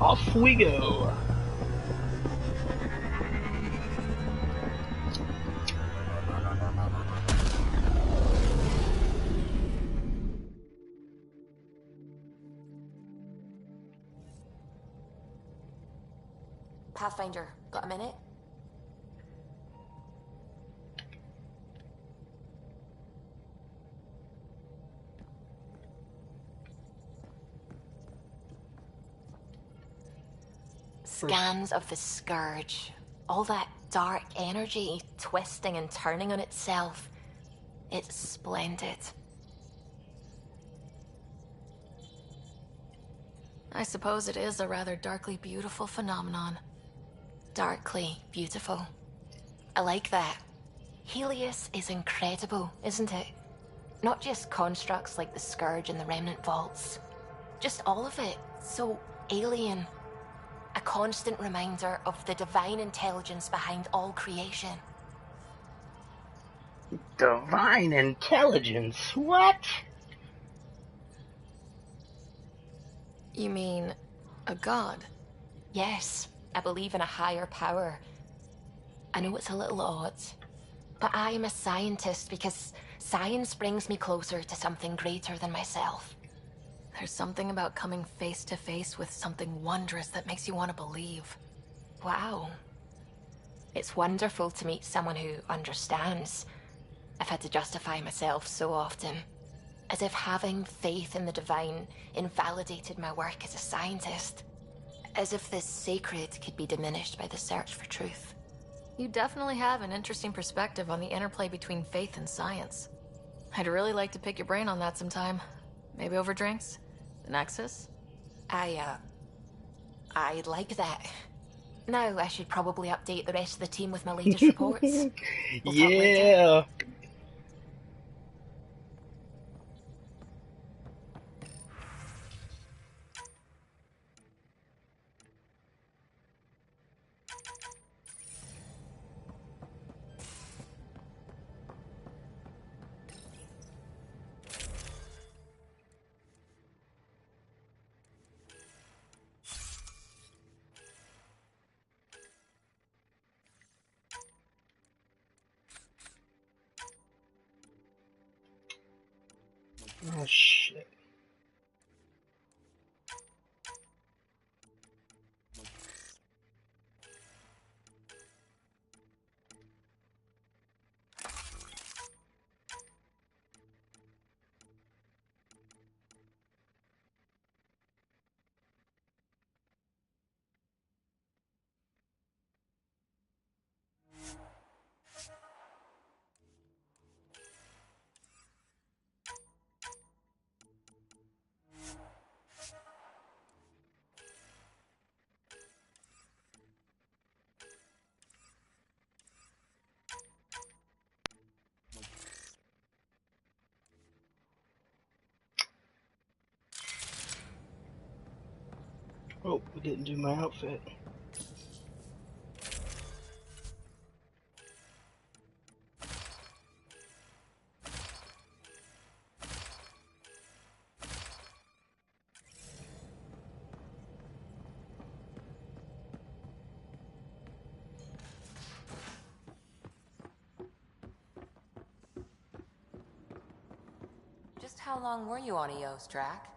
Off we go. Pathfinder, got a minute? Scans of the Scourge. All that dark energy twisting and turning on itself. It's splendid. I suppose it is a rather darkly beautiful phenomenon. Darkly beautiful. I like that. Helios is incredible, isn't it? Not just constructs like the Scourge and the Remnant Vaults. Just all of it. So alien. A constant reminder of the divine intelligence behind all creation. Divine intelligence? What? You mean a god? Yes, I believe in a higher power. I know it's a little odd, but I am a scientist because science brings me closer to something greater than myself. There's something about coming face to face with something wondrous that makes you want to believe. Wow. It's wonderful to meet someone who understands. I've had to justify myself so often, as if having faith in the divine invalidated my work as a scientist. As if this sacred could be diminished by the search for truth. You definitely have an interesting perspective on the interplay between faith and science. I'd really like to pick your brain on that sometime. Maybe over drinks? The Nexus? I'd like that. Now I should probably update the rest of the team with my latest reports. We'll talk later. Yeah. Oh shit. Oh, we didn't do my outfit. Just how long were you on EO's track?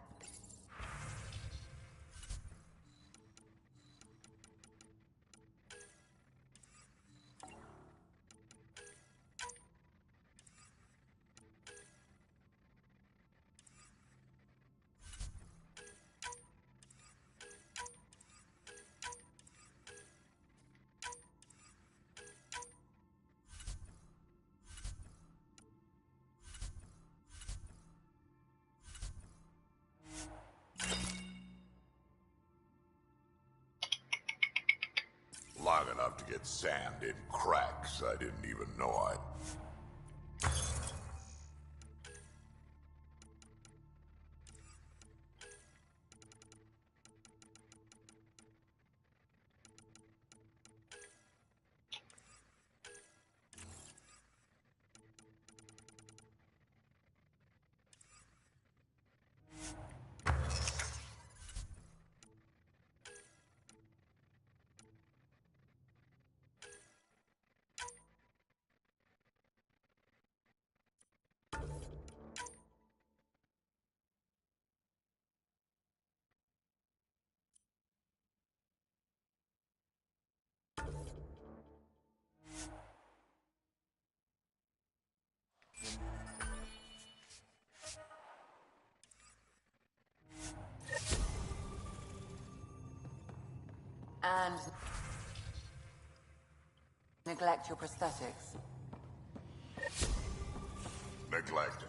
Long enough to get sand in cracks I didn't even know I'd... And neglect your prosthetics. Neglect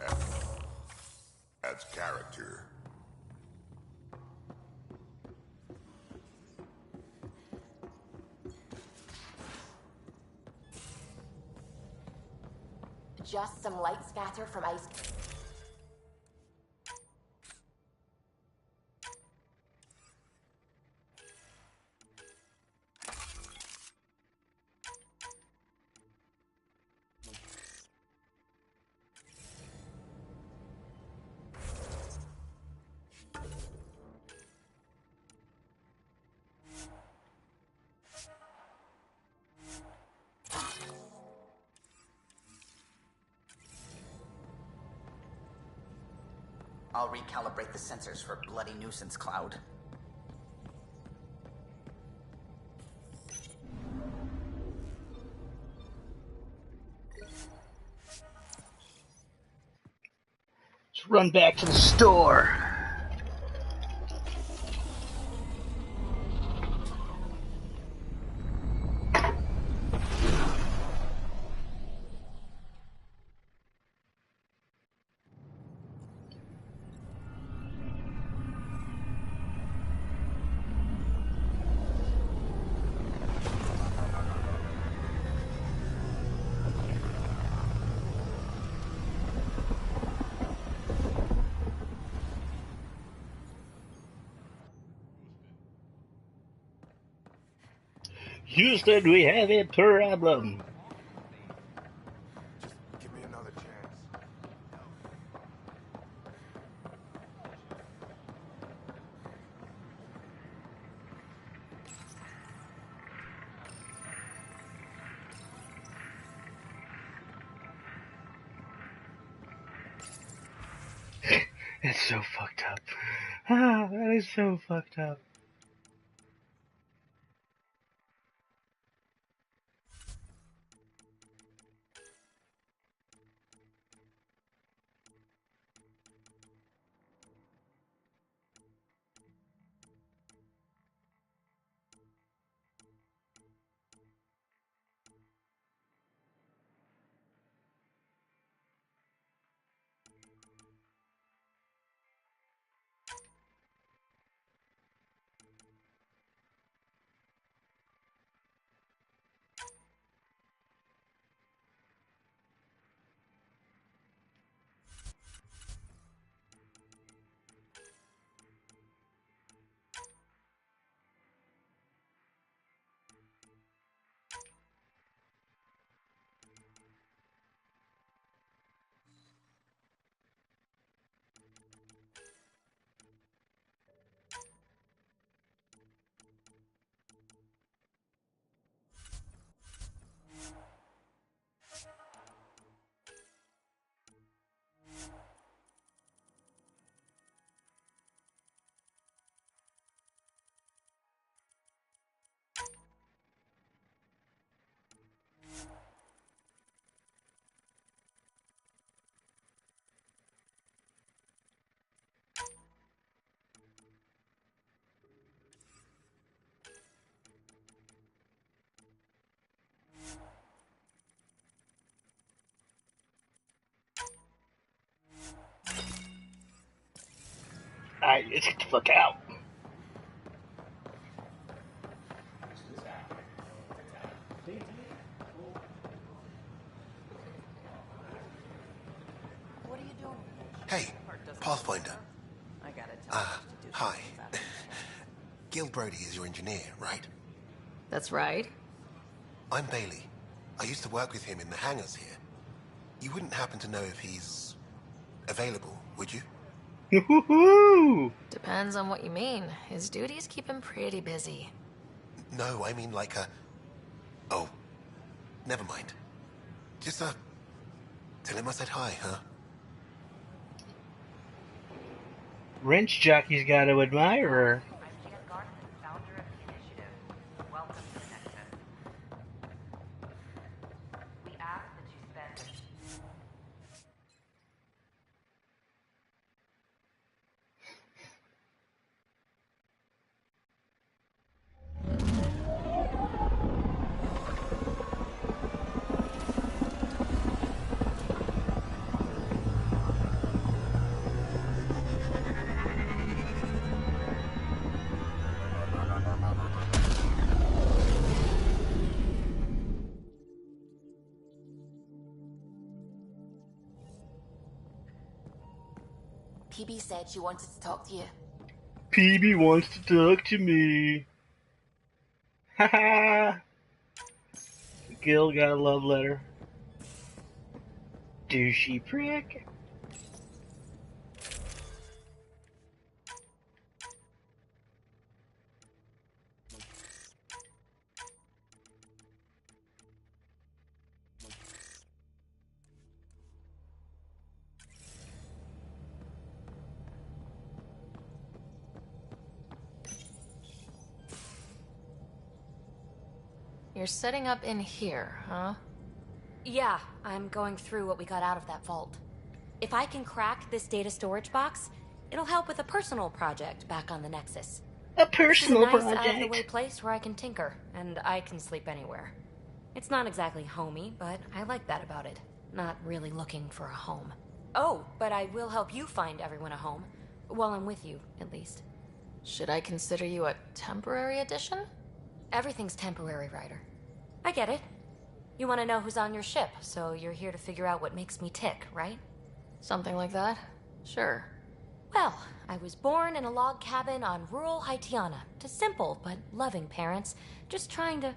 adds character. Just some light scatter from ice. I'll recalibrate the sensors for bloody nuisance cloud. Let's run back to the store. Houston, we have a problem. Just give me another chance. That's so fucked up. Ah, that is so fucked up. Alright, let's get the fuck out. What are you doing? Hey, Pathfinder. I gotta tell you to do Hi. something. Gil Brody is your engineer, right? That's right. I'm Bailey. I used to work with him in the hangars here. You wouldn't happen to know if he's available, would you? Woohoo! Depends on what you mean. His duties keep him pretty busy. No, I mean like a... Oh, never mind. Just, tell him I said hi, huh? Wrench jockey's got to admire her. PB said she wanted to talk to you. PB wants to talk to me. Haha. Gil got a love letter. Douchey prick. You're setting up in here, huh? Yeah, I'm going through what we got out of that vault. If I can crack this data storage box, it'll help with a personal project back on the Nexus. A personal This is a nice, project. out-of-the-way place where I can tinker, and I can sleep anywhere. It's not exactly homey, but I like that about it. Not really looking for a home. Oh, but I will help you find everyone a home. While I'm with you, at least. Should I consider you a temporary addition? Everything's temporary, Ryder. I get it. You want to know who's on your ship, so you're here to figure out what makes me tick, right? Something like that? Sure. Well, I was born in a log cabin on rural Haitiana to simple but loving parents, just trying to...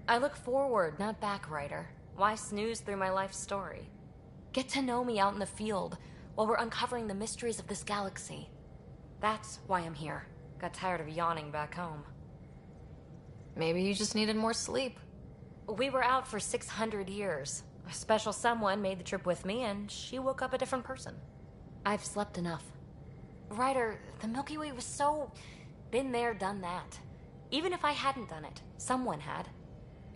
I look forward, not back, Ryder. Why snooze through my life story? Get to know me out in the field while we're uncovering the mysteries of this galaxy. That's why I'm here. Got tired of yawning back home. Maybe you just needed more sleep. We were out for 600 years. A special someone made the trip with me, and she woke up a different person. I've slept enough. Ryder, the Milky Way was so... been there, done that. Even if I hadn't done it, someone had.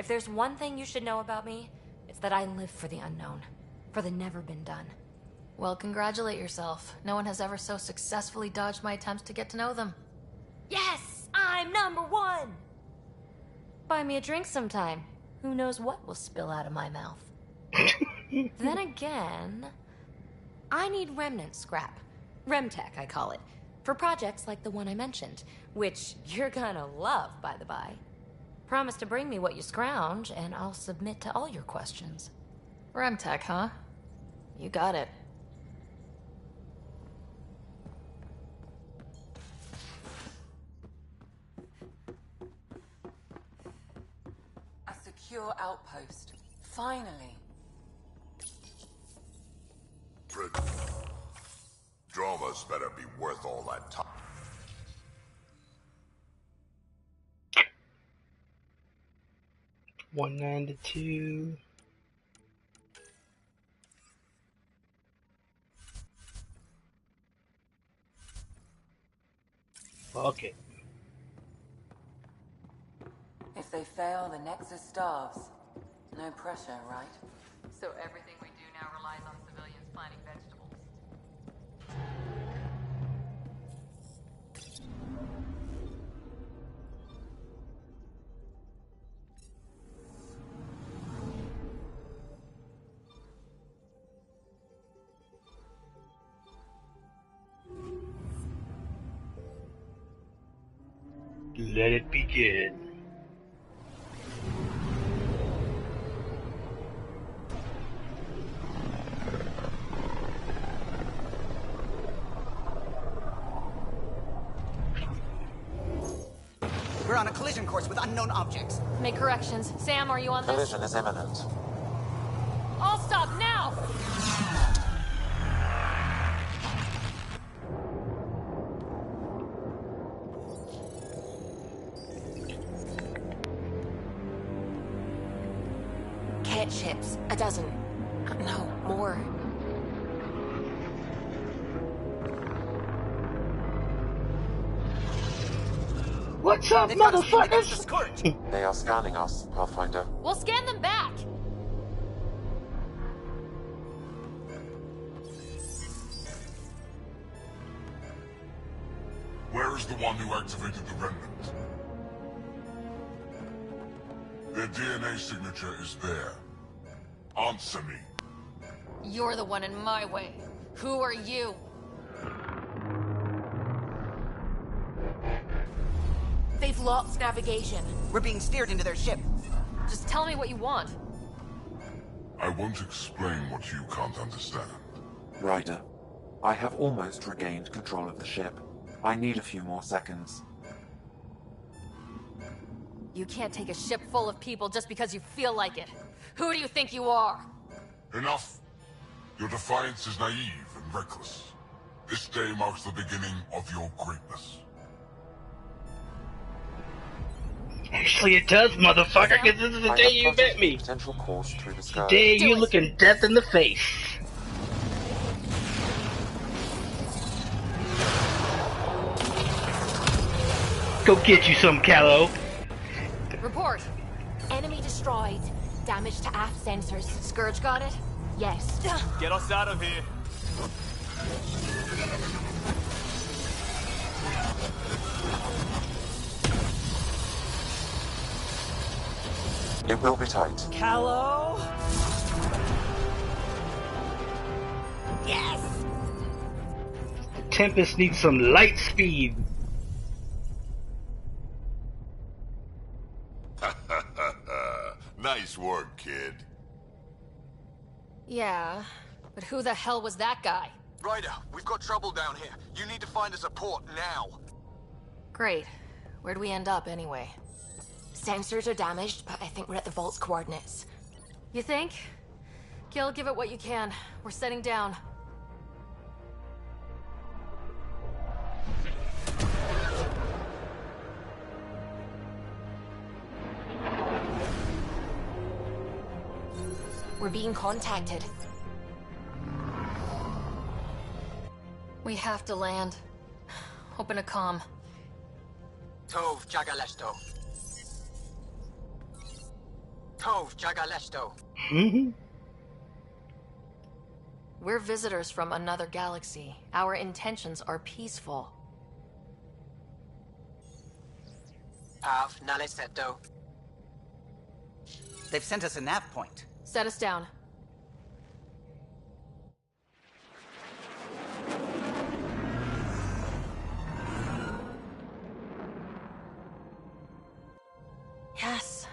If there's one thing you should know about me, it's that I live for the unknown. For the never been done. Well, congratulate yourself. No one has ever so successfully dodged my attempts to get to know them. Yes! I'm #1! Buy me a drink sometime. Who knows what will spill out of my mouth. Then again, I need remnant scrap. Remtech, I call it. For projects like the one I mentioned. Which you're gonna love, by the by. Promise to bring me what you scrounge, and I'll submit to all your questions. Remtech, huh? You got it. A secure outpost. Finally. Droma's better be worth all that time. $192. Fuck it. If they fail, the Nexus starves. No pressure, right? So everything we do now relies on civilians planting vegetables. Let it begin. We're on a collision course with unknown objects. Make corrections. Sam, are you on this? Collision is imminent. All stop now! Cat ships. A dozen. No, more. What's up, They've got us pinned against the motherfuckers? scourge. They are scanning us, Pathfinder. We'll scan them back! Where is the one who activated the remnant? Their DNA signature is there. Answer me. You're the one in my way. Who are you? They've lost navigation. We're being steered into their ship. Just tell me what you want. I won't explain what you can't understand. Ryder, I have almost regained control of the ship. I need a few more seconds. You can't take a ship full of people just because you feel like it. Who do you think you are? Enough! Your defiance is naive and reckless. This day marks the beginning of your greatness. Actually, it does, motherfucker, because this is the I day have you plotted met a me. potential course through the It's the scourge. day you it. looking death in the face. Go get you some, Callow. Report. Enemy destroyed. Damage to aft sensors. Scourge got it? Yes. Get us out of here. It will be tight. Callow? Yes! The Tempest needs some light speed. Nice work, kid. Yeah, but who the hell was that guy? Ryder, we've got trouble down here. You need to find us a port now. Great. Where'd we end up anyway? Sensors are damaged, but I think we're at the vault's coordinates. You think? Gil, give it what you can. We're setting down. We're being contacted. We have to land. Open a comm. Tov Jagalesto. Tov Jagalesto. We're visitors from another galaxy. Our intentions are peaceful. Av Naleseto. They've sent us a nav point. Set us down. Yes.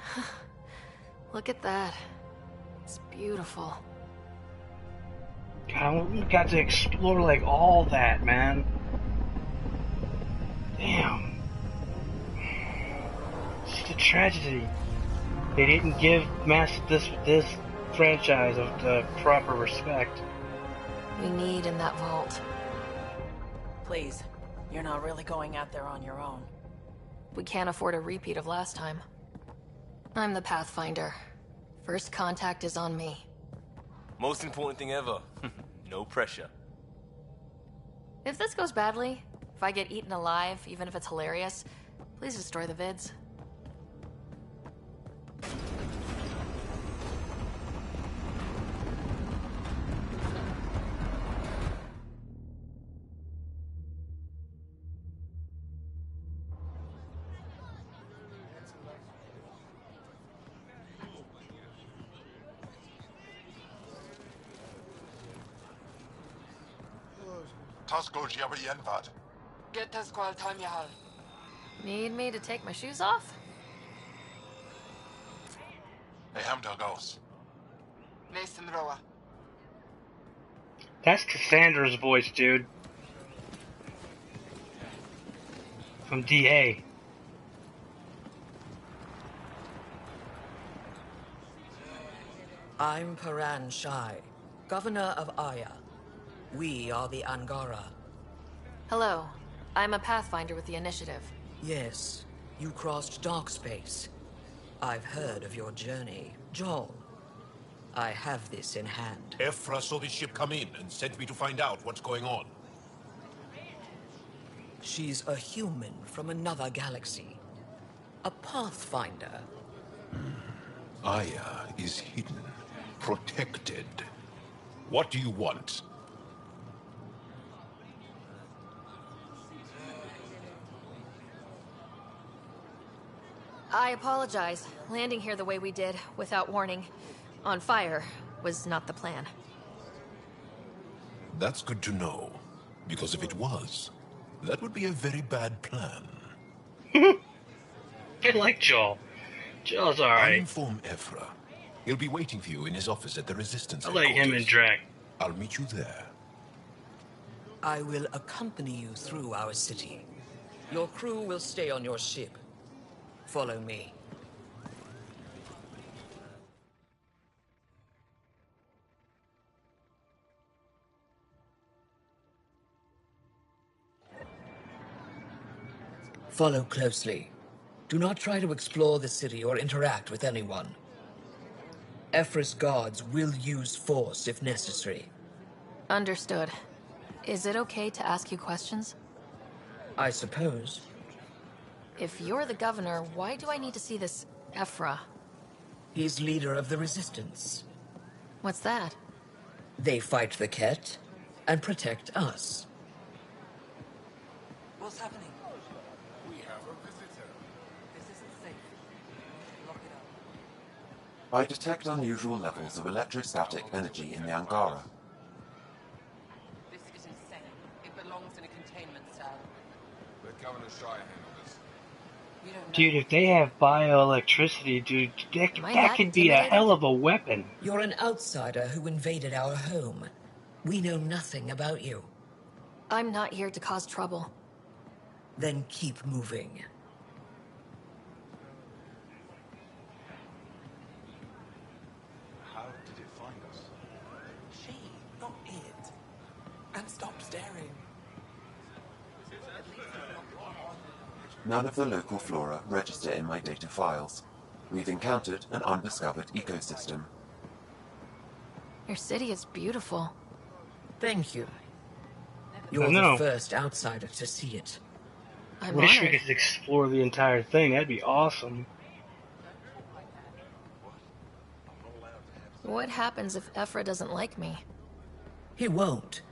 Look at that. It's beautiful. God, we got to explore like all that, man. Damn. It's a tragedy. They didn't give this franchise of the proper respect. We need in that vault. Please, you're not really going out there on your own. We can't afford a repeat of last time. I'm the Pathfinder. First contact is on me. Most important thing ever. No pressure. If this goes badly, if I get eaten alive, even if it's hilarious, please destroy the vids. Get us qual time yahal. Need me to take my shoes off? Nathan Roa. That's Cassandra's voice, dude. From DA. I'm Paran Shai, Governor of Aya. We are the Angara. Hello. I'm a Pathfinder with the Initiative. Yes, you crossed dark space. I've heard of your journey, Joel. I have this in hand. Ephra saw the ship come in and sent me to find out what's going on. She's a human from another galaxy. A Pathfinder. Aya is hidden, protected. What do you want? I apologize. Landing here the way we did, without warning, on fire, was not the plan. That's good to know. Because if it was, that would be a very bad plan. I like Joel. Joel's I'll alright. inform Ephra. He'll be waiting for you in his office at the Resistance I like him and headquarters. Drac. I'll meet you there. I will accompany you through our city. Your crew will stay on your ship. Follow me. Follow closely. Do not try to explore the city or interact with anyone. Ephra's guards will use force if necessary. Understood. Is it okay to ask you questions? I suppose. If you're the governor, why do I need to see this Ephra? He's leader of the Resistance. What's that? They fight the Ket and protect us. What's happening? We have a visitor. This isn't safe. Lock it up. I detect unusual levels of electrostatic energy in the Angara. This is insane. It belongs in a containment cell. Let Governor Shire handle this. You don't know. Dude, if they have bioelectricity, dude, that could be a hell of a weapon. You're an outsider who invaded our home. We know nothing about you. I'm not here to cause trouble. Then keep moving. How did it find us? She, not it. And stop staring. None of the local flora register in my data files. We've encountered an undiscovered ecosystem. Your city is beautiful. Thank you. You're the first outsider to see it. I wish we could explore the entire thing. That'd be awesome. What happens if Ephra doesn't like me? He won't.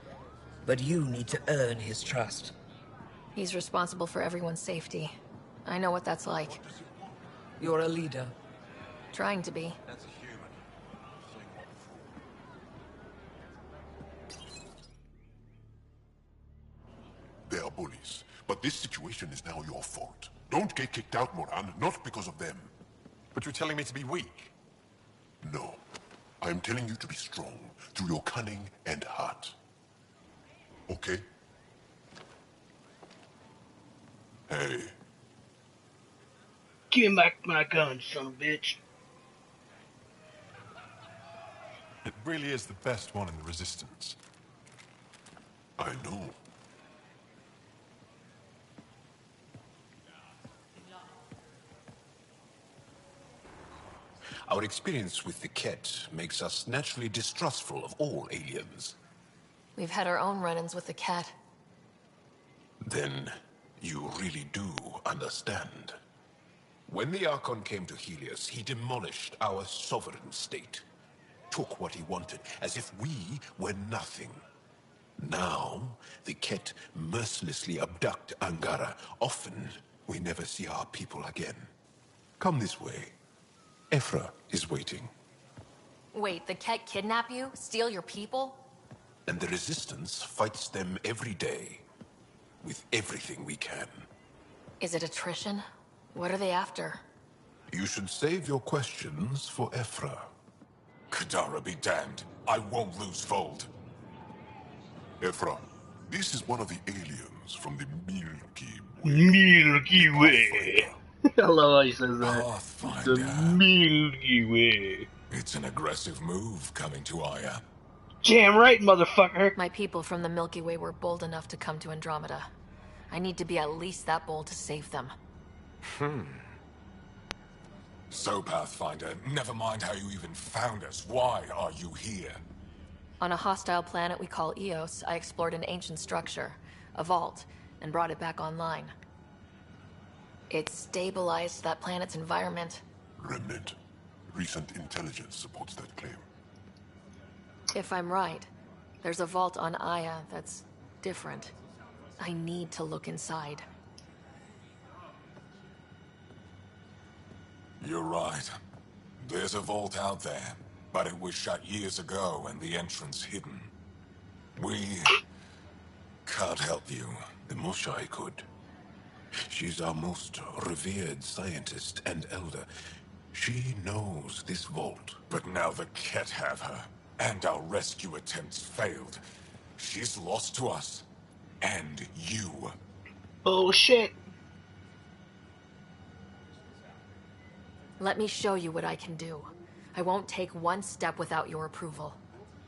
But you need to earn his trust. He's responsible for everyone's safety. I know what that's like. You're a leader. Trying to be. That's a human. They are bullies, but this situation is now your fault. Don't get kicked out, Moran, not because of them. But you're telling me to be weak? No. I am telling you to be strong through your cunning and heart. Okay? Hey. Give me back my gun, son of a bitch. It really is the best one in the Resistance. I know. Our experience with the Ket makes us naturally distrustful of all aliens. We've had our own run-ins with the cat. Then you really do understand. When the Archon came to Helios, he demolished our sovereign state. Took what he wanted, as if we were nothing. Now, the Ket mercilessly abduct Angara. Often, we never see our people again. Come this way. Ephra is waiting. Wait, the cat kidnap you? Steal your people? And the Resistance fights them every day. With everything we can. Is it attrition? What are they after? You should save your questions for Ephra. Kadara be damned. I won't lose Vold. Ephra, this is one of the aliens from the Milky Way. Milky Way. I love how he says that. Pathfinder. The Milky Way. It's an aggressive move coming to Aya. Damn right, motherfucker. My people from the Milky Way were bold enough to come to Andromeda. I need to be at least that bold to save them. So, Pathfinder, never mind how you even found us. Why are you here? On a hostile planet we call Eos, I explored an ancient structure, a vault, and brought it back online. It stabilized that planet's environment. Remnant. Recent intelligence supports that claim. If I'm right, there's a vault on Aya that's different. I need to look inside. You're right. There's a vault out there, but it was shut years ago and the entrance hidden. We can't help you. The most I could. She's our most revered scientist and elder. She knows this vault. But now the Ket have her, and our rescue attempts failed. She's lost to us. And you. Oh shit. Let me show you what I can do. I won't take one step without your approval.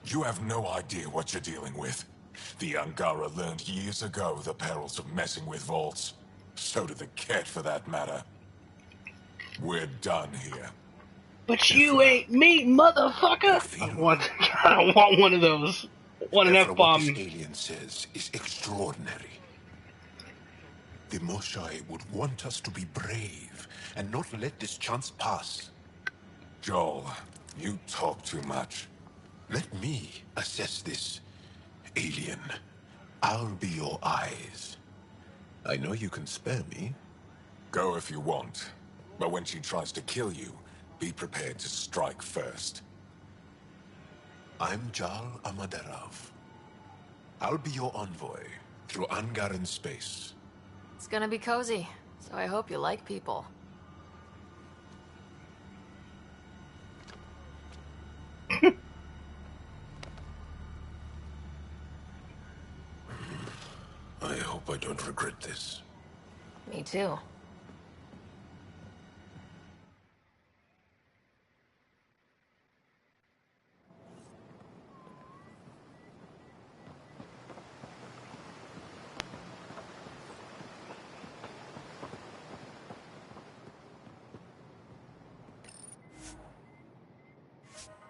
You have no idea what you're dealing with. The Angara learned years ago the perils of messing with vaults. So did the Ket, for that matter. We're done here. But you ain't me, motherfucker! I don't want one of those. Want an What F-bomb. this alien says is extraordinary. The Moshai would want us to be brave and not let this chance pass. Joel, you talk too much. Let me assess this, alien. I'll be your eyes. I know you can spare me. Go if you want. But when she tries to kill you, be prepared to strike first. I'm Jal Amaderov. I'll be your envoy through Angaran space. It's gonna be cozy, so I hope you like people. I hope I don't regret this. Me too.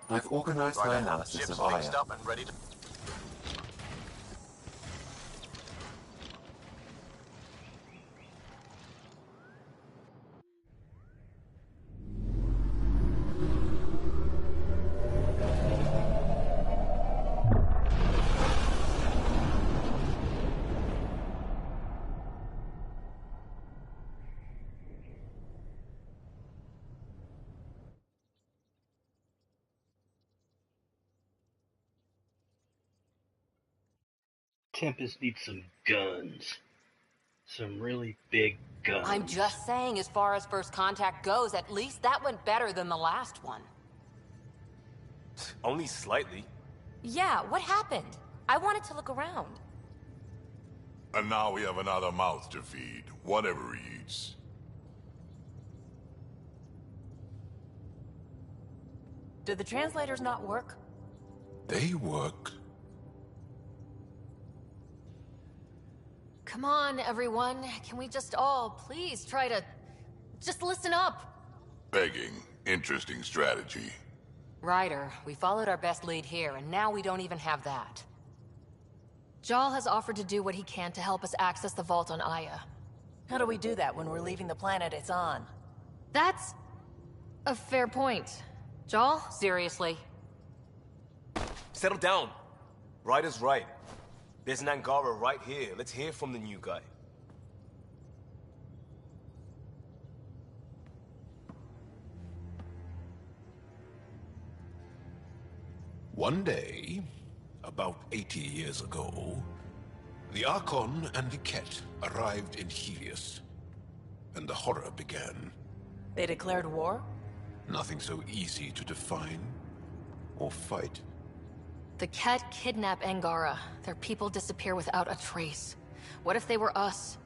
I've organized my analysis of Aya. And ready to... Tempest needs some guns. Some really big guns. I'm just saying, as far as first contact goes, at least that went better than the last one. Only slightly. Yeah, what happened? I wanted to look around. And now we have another mouth to feed, whatever he eats. Did the translators not work? They work. Come on, everyone. Can we just all please try to... just listen up? Begging. Interesting strategy. Ryder, we followed our best lead here, and now we don't even have that. Jal has offered to do what he can to help us access the vault on Aya. How do we do that when we're leaving the planet it's on? That's a fair point. Jal? Seriously? Settle down. Ryder's right. There's an Angara right here. Let's hear from the new guy. One day, about 80 years ago, the Archon and the Ket arrived in Helios, and the horror began. They declared war? Nothing so easy to define or fight. The Ket kidnap Angara. Their people disappear without a trace. What if they were us?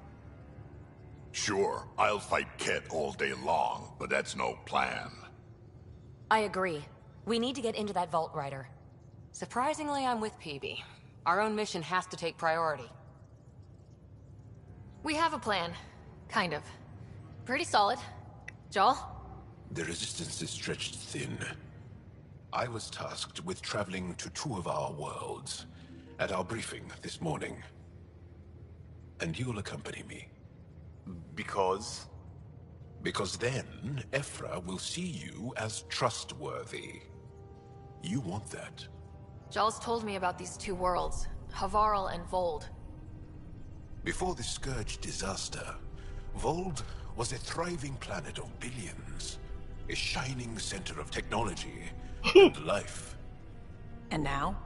Sure, I'll fight Ket all day long, but that's no plan. I agree. We need to get into that vault, Ryder. Surprisingly, I'm with PB. Our own mission has to take priority. We have a plan. Kind of. Pretty solid. Jal? The resistance is stretched thin. I was tasked with traveling to two of our worlds at our briefing this morning. And you'll accompany me. Because? Because then, Ephra will see you as trustworthy. You want that. Jal's told me about these two worlds, Havarl and Vold. Before the Scourge disaster, Vold was a thriving planet of billions. A shining center of technology and life. And now?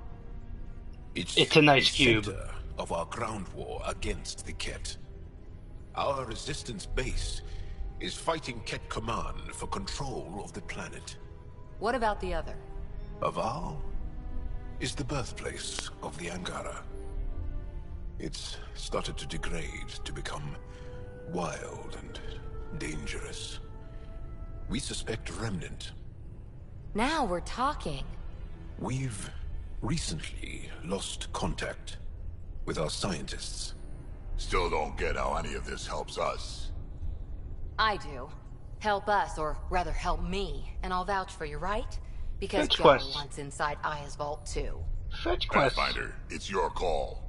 It's a nice cube. Center of our ground war against the Ket. Our resistance base is fighting Ket Command for control of the planet. What about the other? Havarl is the birthplace of the Angara. It's started to degrade, to become wild and dangerous. We suspect Remnant. Now we're talking. We've recently lost contact with our scientists. Still don't get how any of this helps us. I do. Help us, or rather help me, and I'll vouch for you, right? Because Fetch Joe quest. wants inside Aya's vault too. Fetch quest. Pathfinder, it's your call.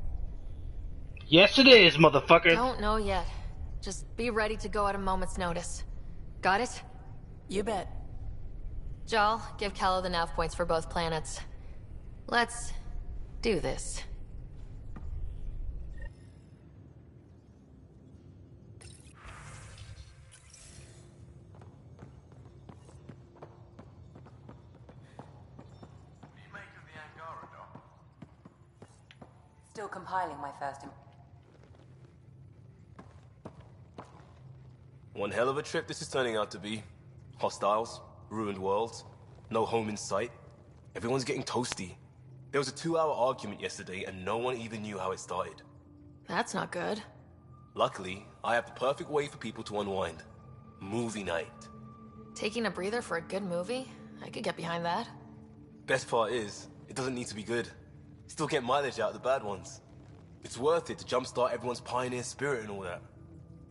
Yes, it is, motherfucker. Don't know yet. Just be ready to go at a moment's notice. Got it? You bet. Jal, give Kello the nav points for both planets. Let's do this. Still compiling my first. One hell of a trip this is turning out to be. Hostiles, ruined worlds, no home in sight. Everyone's getting toasty. There was a 2-hour argument yesterday and no one even knew how it started. That's not good. Luckily, I have the perfect way for people to unwind. Movie night. Taking a breather for a good movie? I could get behind that. Best part is, it doesn't need to be good. Still get mileage out of the bad ones. It's worth it to jumpstart everyone's pioneer spirit and all that.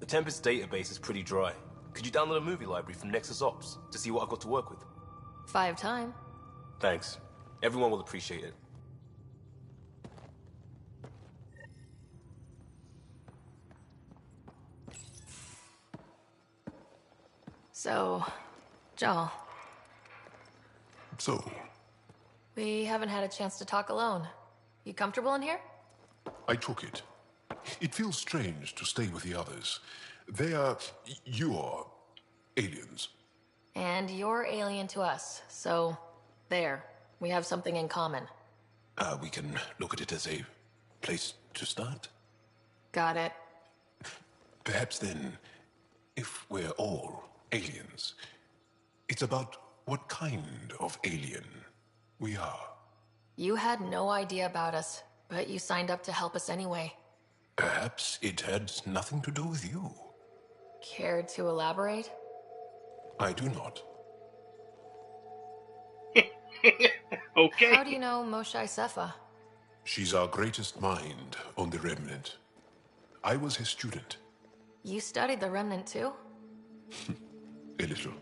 The Tempest database is pretty dry. Could you download a movie library from Nexus Ops to see what I've got to work with? 5 time. Thanks. Everyone will appreciate it. So, Jal, So, we haven't had a chance to talk alone. You comfortable in here? I took it. It feels strange to stay with the others. They are... you are... aliens. And you're alien to us, so there. We have something in common. We can look at it as a place to start. Got it. Perhaps then, if we're all aliens, it's about what kind of alien we are. You had no idea about us, but you signed up to help us anyway. Perhaps it had nothing to do with you. Care to elaborate? I do not. Okay. How do you know Moshae Sefa? She's our greatest mind on the Remnant. I was his student. You studied the Remnant too? A little.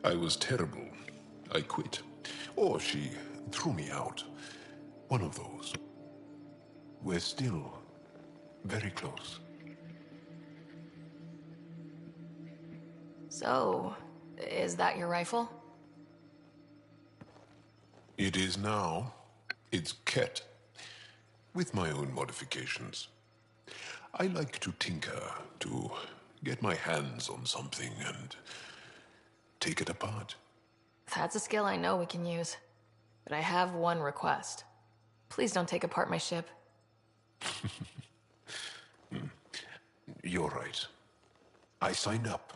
I was terrible. I quit. Or she threw me out. One of those. We're still very close. So, is that your rifle? It is now. It's Ket. With my own modifications. I like to tinker, to get my hands on something and take it apart. That's a skill I know we can use. But I have one request. Please don't take apart my ship. You're right. I signed up.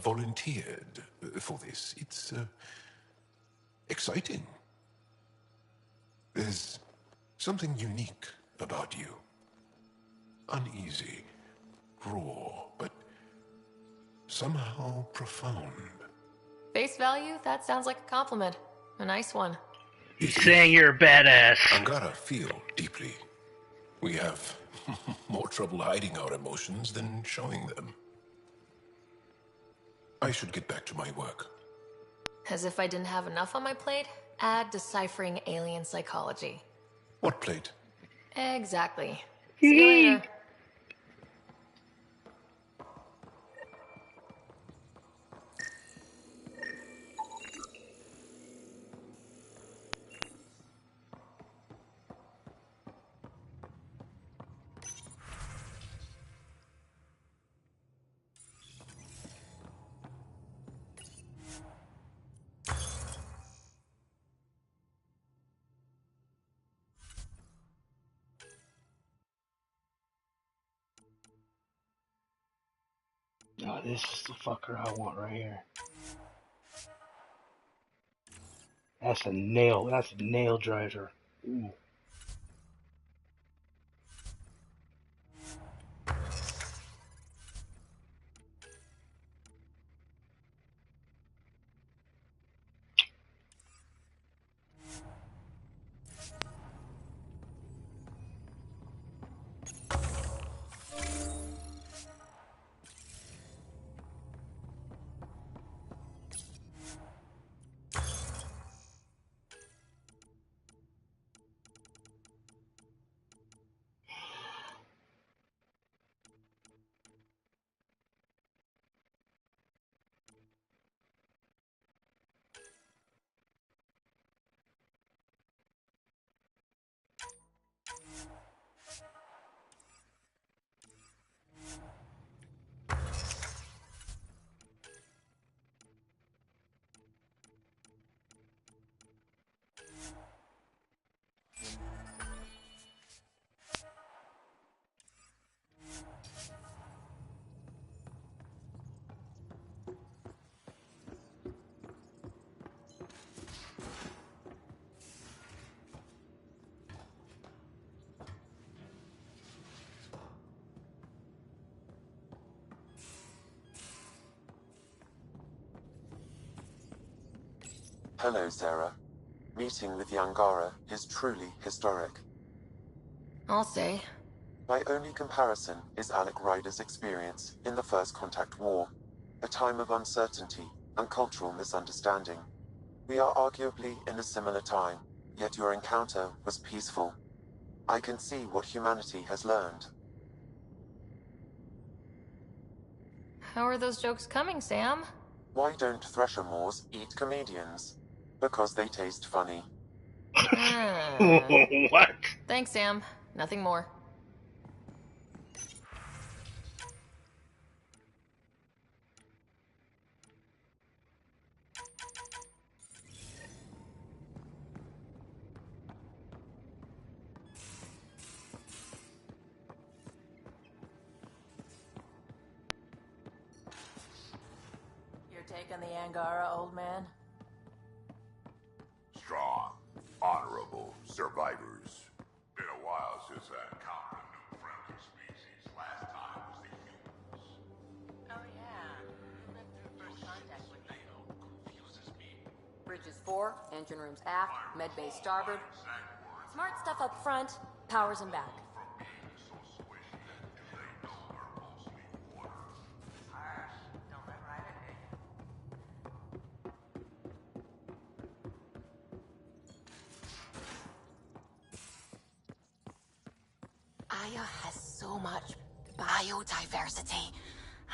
Volunteered for this. It's exciting. There's something unique about you. Uneasy, raw, but somehow profound. Face value? That sounds like a compliment. A nice one. He's saying you're a badass. Angara feel deeply. We have more trouble hiding our emotions than showing them. I should get back to my work. As if I didn't have enough on my plate, add deciphering alien psychology. What plate? Exactly. See you later. Oh, this is the fucker I want right here. That's a nail driver. Ooh. Hello, Sarah. Meeting with the Angara is truly historic. I'll say. My only comparison is Alec Ryder's experience in the First Contact War, a time of uncertainty and cultural misunderstanding. We are arguably in a similar time, yet your encounter was peaceful. I can see what humanity has learned. How are those jokes coming, Sam? Why don't Thresher Moors eat comedians? Because they taste funny. What? Thanks, Sam. Nothing more. You're taking the Angara, old man? Strong, honorable survivors. Been a while since I encountered a new friendly species. Last time was the humans. Oh yeah, who lived through first contact with you? Confuses me. Bridges 4, engine rooms aft, med bay starboard. Smart stuff up front, powers in back. Don't let Ryder hear you. Aya has so much biodiversity.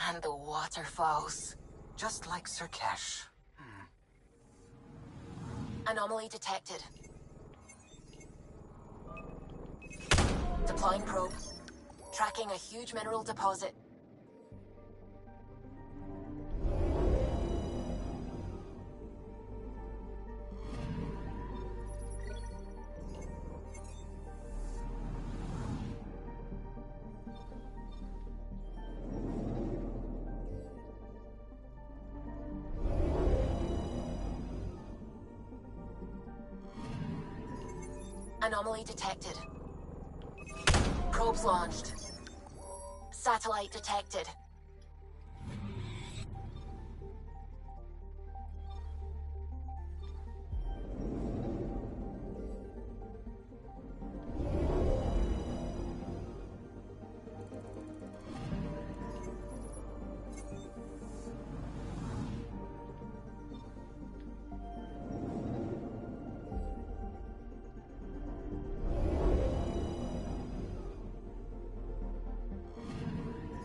And the waterfalls. Just like Sirkesh. Anomaly detected. Deploying probe. Tracking a huge mineral deposit. Anomaly detected. Probes launched. Satellite detected.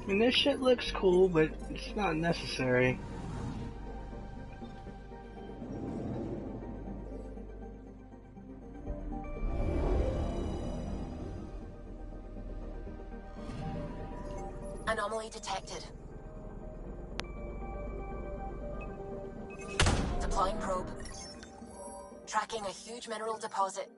I mean, this shit looks cool, but it's not necessary. Anomaly detected. Deploying probe. Tracking a huge mineral deposit.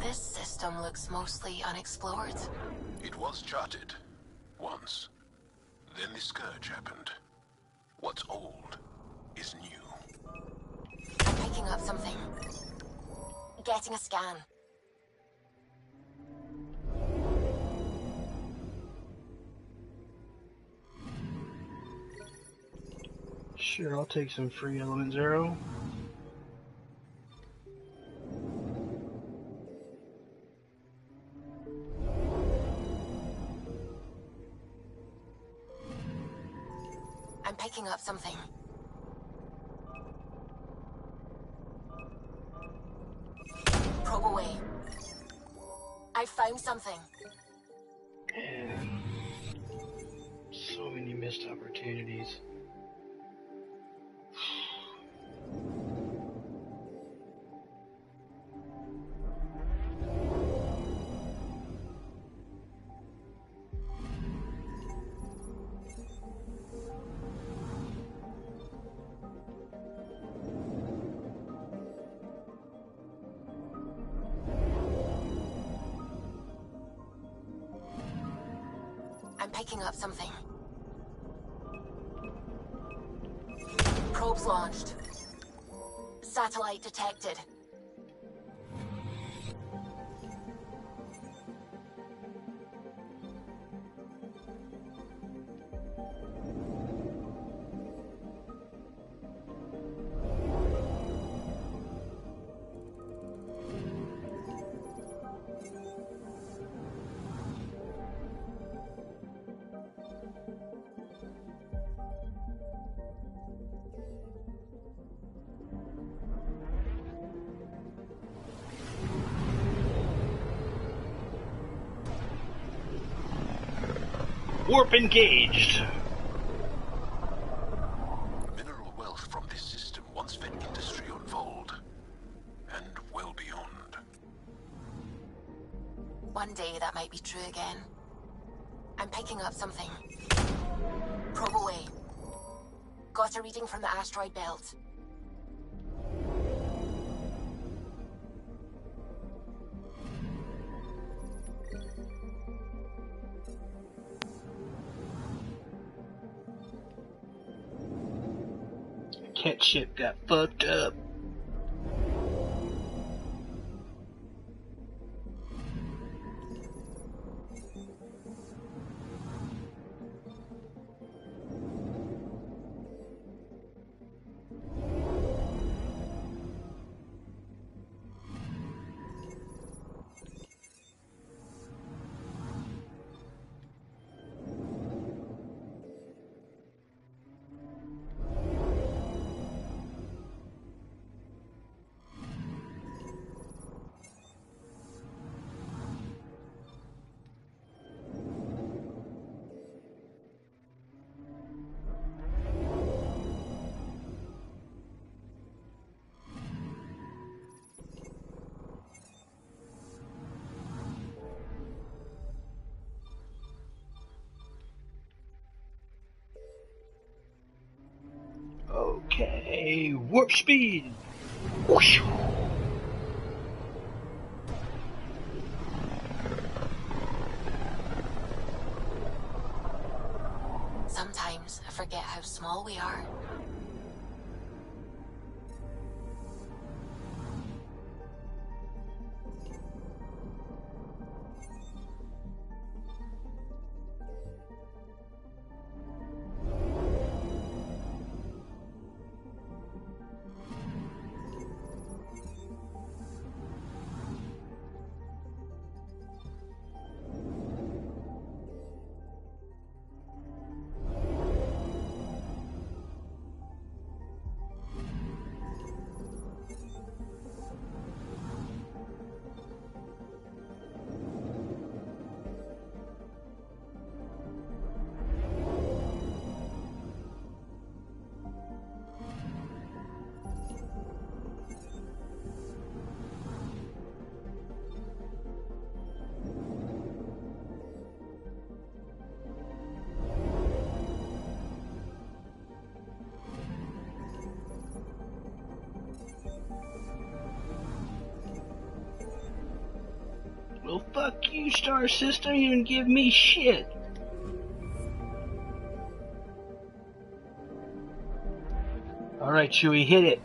This system looks mostly unexplored. It was charted. Once. Then the Scourge happened. What's old is new. I'm picking up something. Getting a scan. Sure, I'll take some free element 0. I'm picking up something. Probe away. I found something. Man, so many missed opportunities. I'm picking up something. Probes launched. Satellite detected. Warp engaged. Mineral wealth from this system once fed industry on Vold, and well beyond. One day that might be true again. I'm picking up something. Probe away. Got a reading from the asteroid belt. Cat ship got fucked up. Okay, warp speed. Whoosh. Sometimes I forget how small we are. Well, fuck you, Star System. You didn't give me shit. Alright, Chewie, hit it.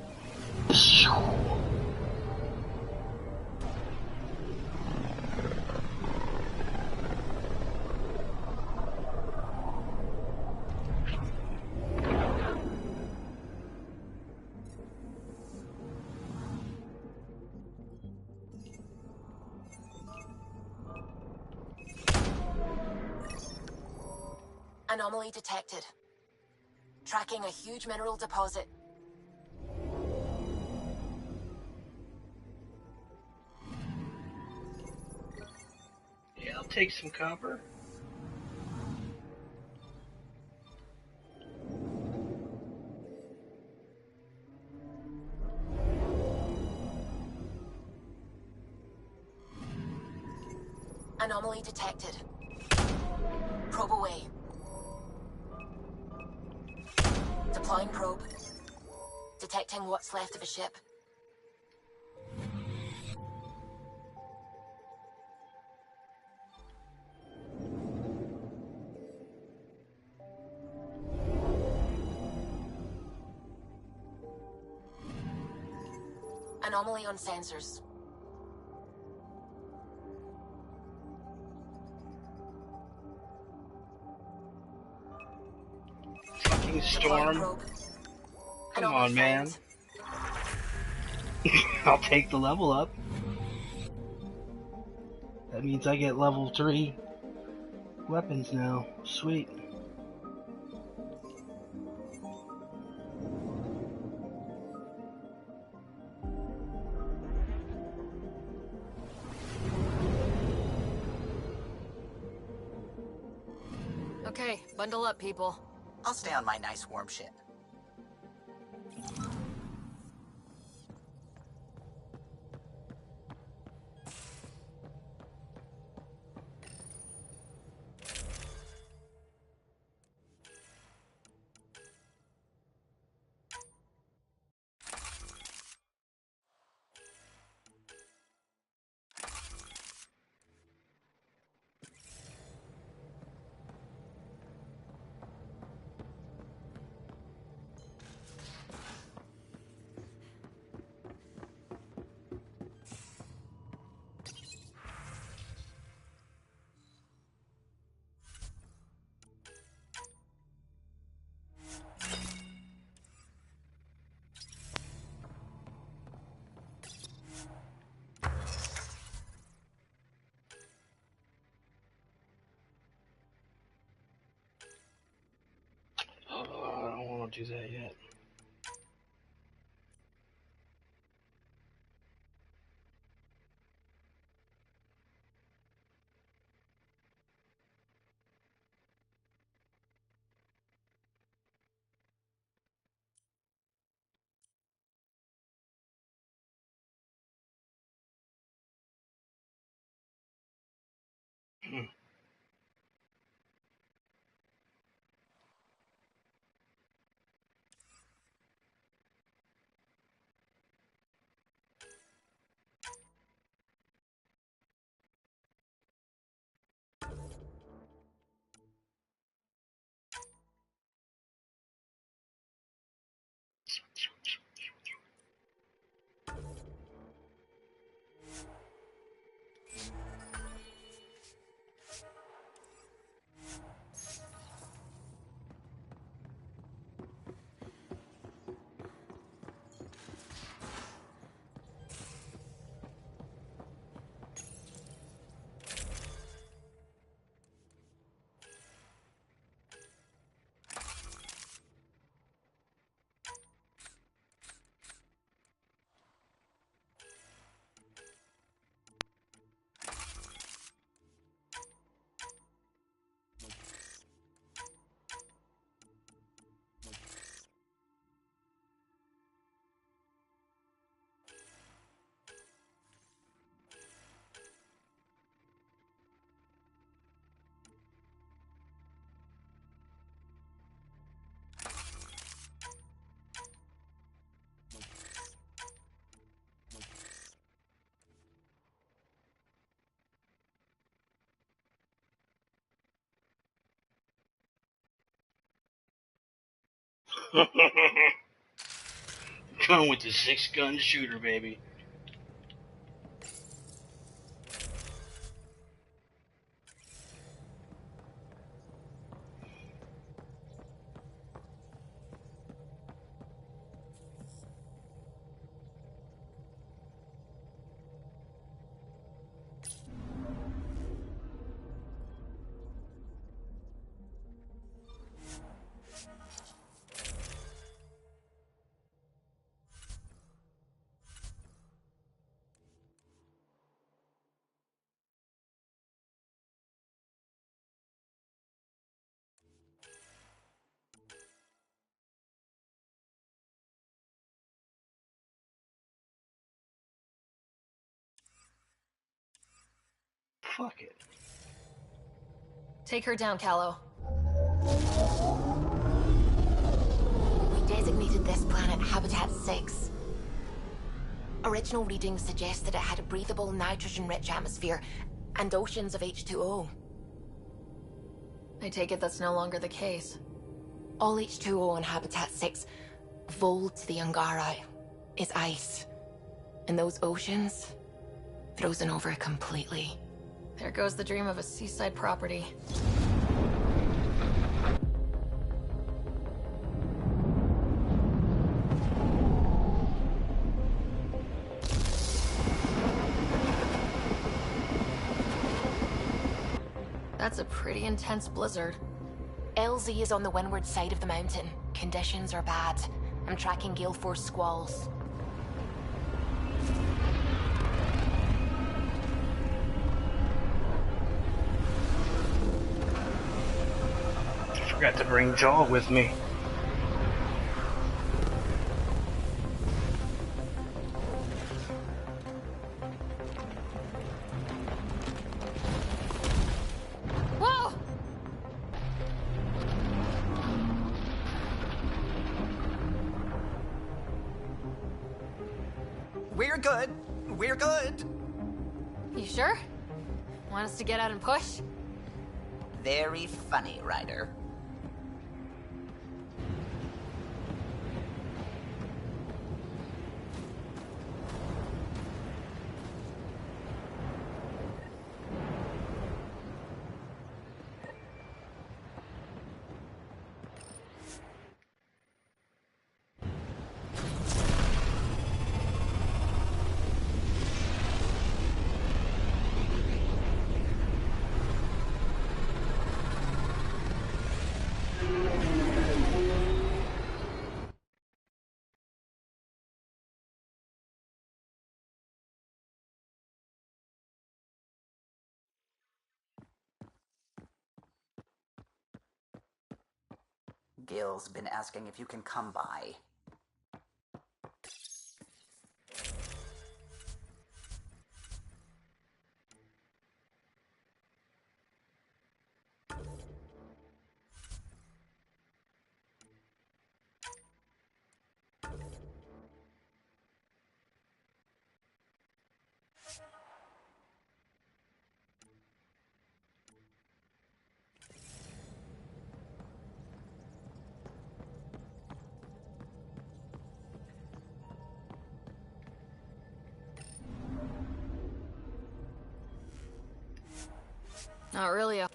Anomaly detected. Tracking a huge mineral deposit. Yeah, I'll take some copper. Anomaly detected. Probe away. Deploying probe. Detecting what's left of a ship. Anomaly on sensors. Fucking storm. Come on, man. I'll take the level up. That means I get level 3 weapons now. Sweet. Okay, bundle up, people. I'll stay on my nice warm ship. I don't want to do that yet. Going with the 6-gun shooter, baby. Fuck it. Take her down, Callow. We designated this planet Habitat 6. Original readings suggest that it had a breathable, nitrogen-rich atmosphere and oceans of H2O. I take it that's no longer the case. All H2O on Habitat 6, Vol to the Angara, is ice. And those oceans, frozen over completely. There goes the dream of a seaside property. That's a pretty intense blizzard. LZ is on the windward side of the mountain. Conditions are bad. I'm tracking gale force squalls. I forgot to bring Jaw with me. Whoa! We're good. We're good. You sure? Want us to get out and push? Very funny, Ryder. Gil's been asking if you can come by. Not really a...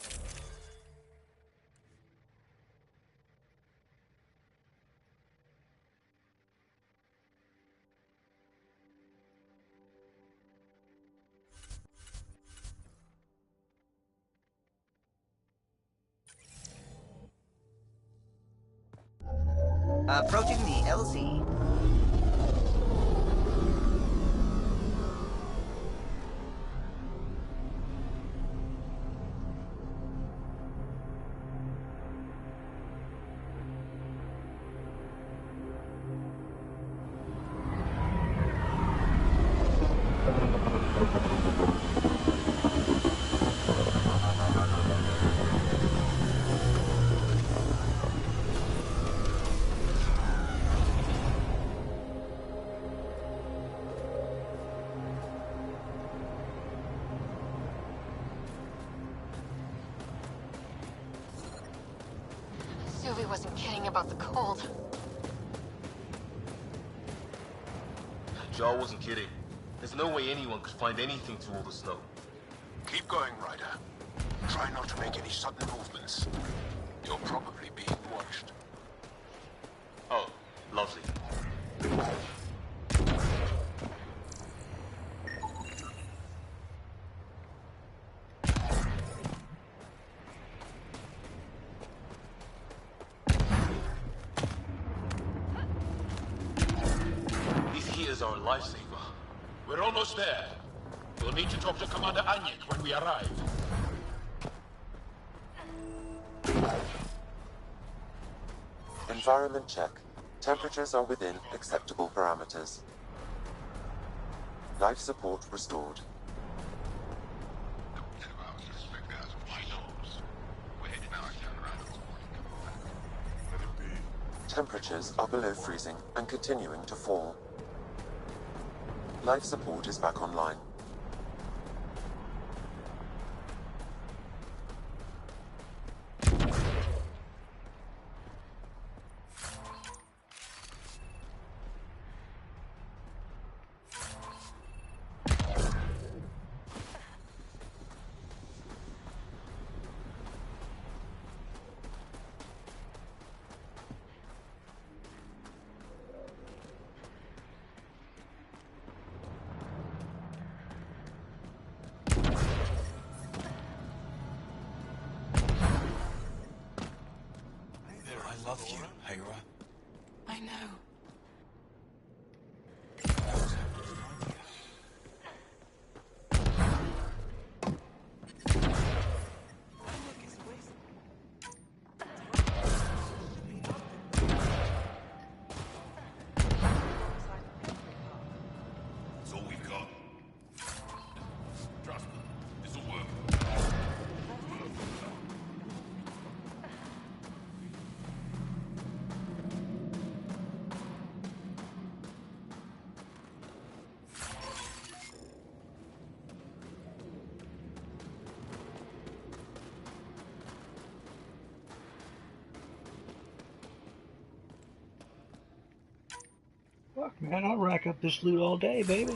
Approaching the LZ. Sylvie wasn't kidding about the cold. Jaw wasn't kidding. There's no way anyone could find anything through all the snow. Keep going, Ryder. Try not to make any sudden movements. You're probably being watched. Oh, lovely. These heaters are a lifesaver. We're almost there. We'll need to talk to Commander Anyek when we arrive. Environment check. Temperatures are within acceptable parameters. Life support restored. Temperatures are below freezing and continuing to fall. Life support is back online. Ira. I know. That's all we've got. Trust me, this'll work. Fuck, man, I'll rack up this loot all day, baby.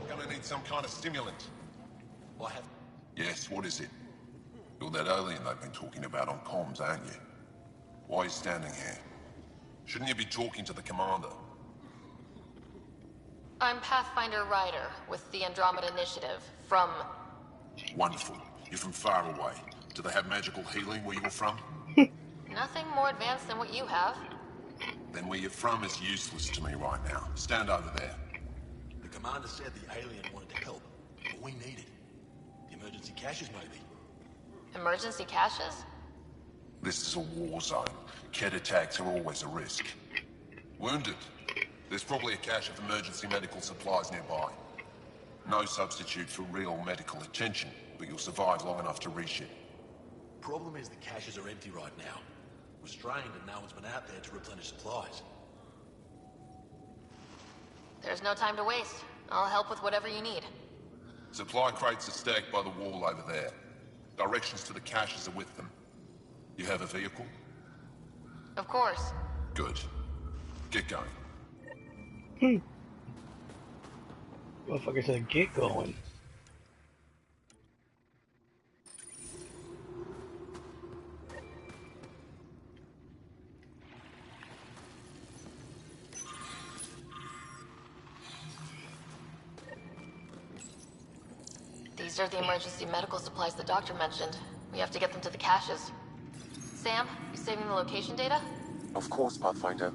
Gonna need some kind of stimulant. I have... Yes, what is it? You're that alien they've been talking about on comms, aren't you? Why are you standing here? Shouldn't you be talking to the commander? I'm Pathfinder Ryder with the Andromeda Initiative from... Wonderful. You're from far away. Do they have magical healing where you're from? Nothing more advanced than what you have. Then where you're from is useless to me right now. Stand over there. The commander said the alien wanted to help. What we needed. The emergency caches, maybe. Emergency caches? This is a war zone. Kett attacks are always a risk. Wounded. There's probably a cache of emergency medical supplies nearby. No substitute for real medical attention, but you'll survive long enough to reship. Problem is the caches are empty right now. We're strained and no one's been out there to replenish supplies. There's no time to waste. I'll help with whatever you need. Supply crates are stacked by the wall over there. Directions to the caches are with them. You have a vehicle? Of course. Good. Get going. Motherfucker said get going. These are the emergency medical supplies the doctor mentioned. We have to get them to the caches. Sam, you saving the location data? Of course, Pathfinder.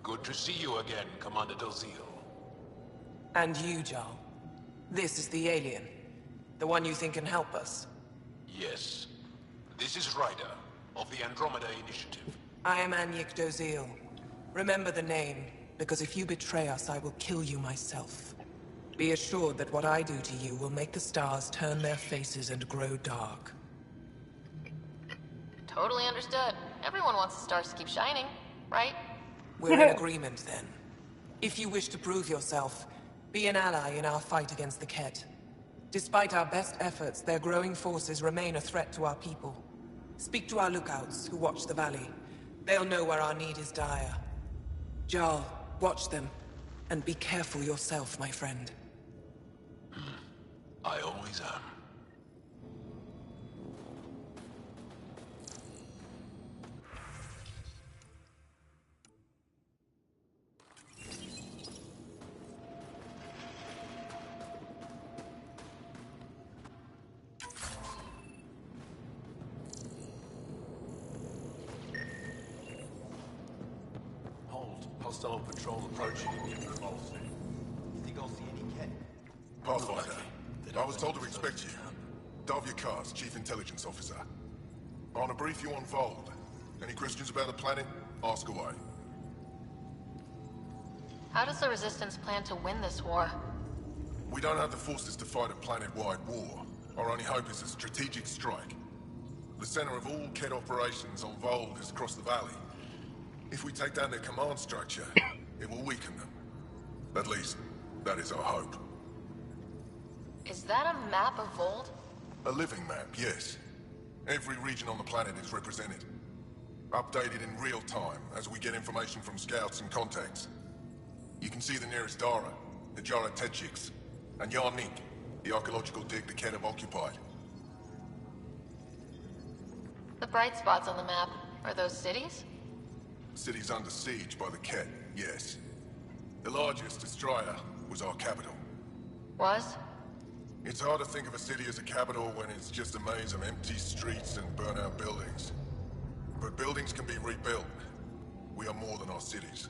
Good to see you again, Commander Dalziel. And you, Jarl. This is the alien. The one you think can help us. Yes. This is Ryder, of the Andromeda Initiative. I am Anyik Dalziel. Remember the name, because if you betray us, I will kill you myself. Be assured that what I do to you will make the stars turn their faces and grow dark. Totally understood. Everyone wants the stars to keep shining, right? We're in agreement, then. If you wish to prove yourself, be an ally in our fight against the Kett. Despite our best efforts, their growing forces remain a threat to our people. Speak to our lookouts, who watch the valley. They'll know where our need is dire. Jarl, watch them, and be careful yourself, my friend. I always am. Hostile patrol approaching. Think I'll see any Kett? Pathfinder, I was told to expect you. Davia Kars, Chief Intelligence Officer. I want to brief you on Vold. Any questions about the planet? Ask away. How does the Resistance plan to win this war? We don't have the forces to fight a planet-wide war. Our only hope is a strategic strike. The center of all Kett operations on Vold is across the valley. If we take down their command structure, it will weaken them. At least, that is our hope. Is that a map of Vold? A living map, yes. Every region on the planet is represented. Updated in real time as we get information from scouts and contacts. You can see the nearest Dara, the Jara Tetchiks, and Yarnik, the archaeological dig the Kett have occupied. The bright spots on the map, are those cities? Cities under siege by the Kett, yes. The largest, Estraya, was our capital. Was? It's hard to think of a city as a capital when it's just a maze of empty streets and burnt-out buildings. But buildings can be rebuilt. We are more than our cities.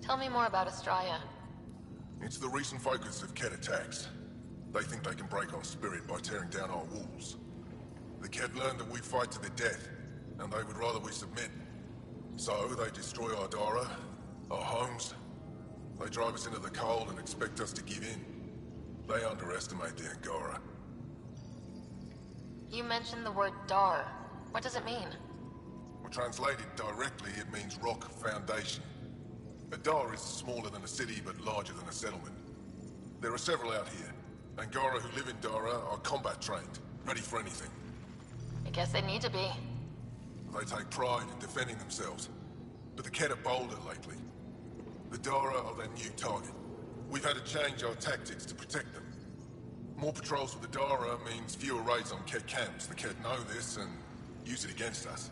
Tell me more about Estraya. It's the recent focus of Kett attacks. They think they can break our spirit by tearing down our walls. The Kett learned that we fight to the death, and they would rather we submit. So they destroy our Dara, our homes. They drive us into the cold and expect us to give in. They underestimate the Angara. You mentioned the word Dar. What does it mean? Well, translated directly, it means rock foundation. A Dar is smaller than a city, but larger than a settlement. There are several out here. Angara who live in Dara are combat trained, ready for anything. I guess they need to be. They take pride in defending themselves. But the Kett are bolder lately. The Dara are their new target. We've had to change our tactics to protect them. More patrols with the Dara means fewer raids on Kett camps. The Kett know this and use it against us.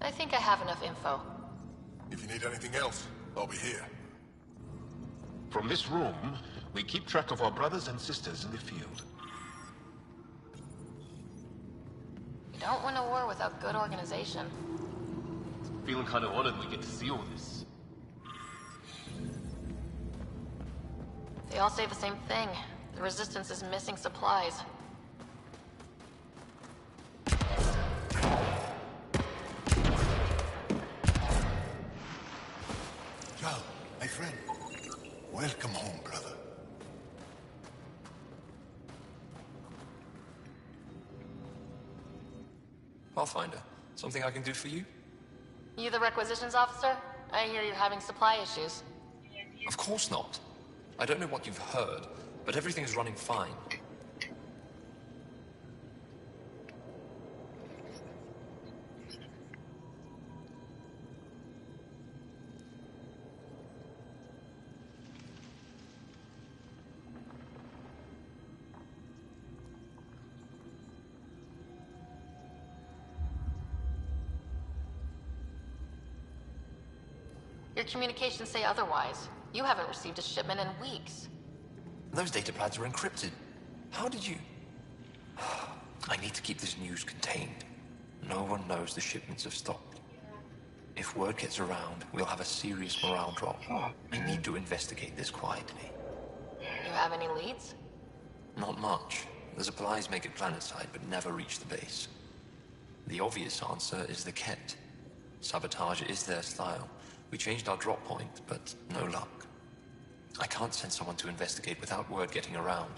I think I have enough info. If you need anything else, I'll be here. From this room, we keep track of our brothers and sisters in the field. You don't win a war without good organization. Feeling kind of honored we get to see all this. They all say the same thing. The Resistance is missing supplies. Joe, my friend. Welcome home, brother. Pathfinder, something I can do for you? You the requisitions officer? I hear you're having supply issues. Of course not. I don't know what you've heard, but everything's running fine. Your communications say otherwise. You haven't received a shipment in weeks. Those datapads are encrypted. How did you... I need to keep this news contained. No one knows the shipments have stopped. If word gets around, we'll have a serious morale drop. I need to investigate this quietly. You have any leads? Not much. The supplies make it planetside, but never reach the base. The obvious answer is the Kett. Sabotage is their style. We changed our drop point, but no luck. I can't send someone to investigate without word getting around.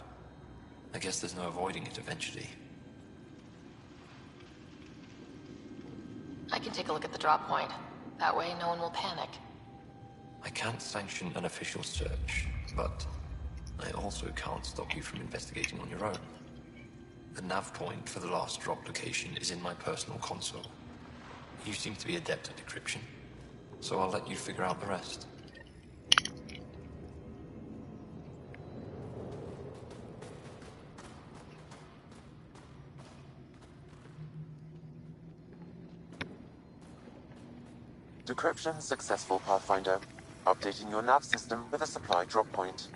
I guess there's no avoiding it eventually. I can take a look at the drop point. That way, no one will panic. I can't sanction an official search, but I also can't stop you from investigating on your own. The nav point for the last drop location is in my personal console. You seem to be adept at decryption, so I'll let you figure out the rest. Decryption successful, Pathfinder. Updating your nav system with a supply drop point.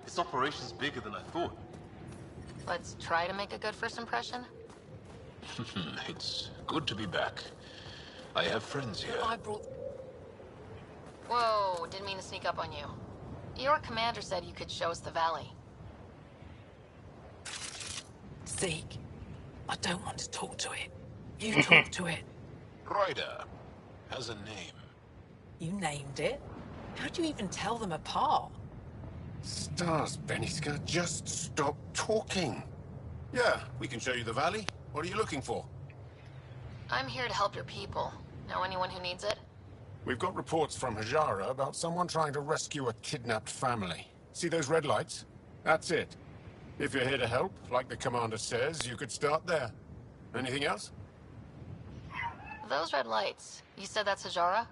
This operation's bigger than I thought. Let's try to make a good first impression. It's good to be back. I have friends here. Whoa, didn't mean to sneak up on you. Your commander said you could show us the valley. Zeke, I don't want to talk to it. You talk to it. Ryder has a name. You named it? How'd you even tell them apart? Stars, Beniska, just stop talking. Yeah, we can show you the valley. What are you looking for? I'm here to help your people. Know anyone who needs it? We've got reports from Hajara about someone trying to rescue a kidnapped family. See those red lights? That's it. If you're here to help, like the commander says, you could start there. Anything else? Those red lights. You said that's Hajara?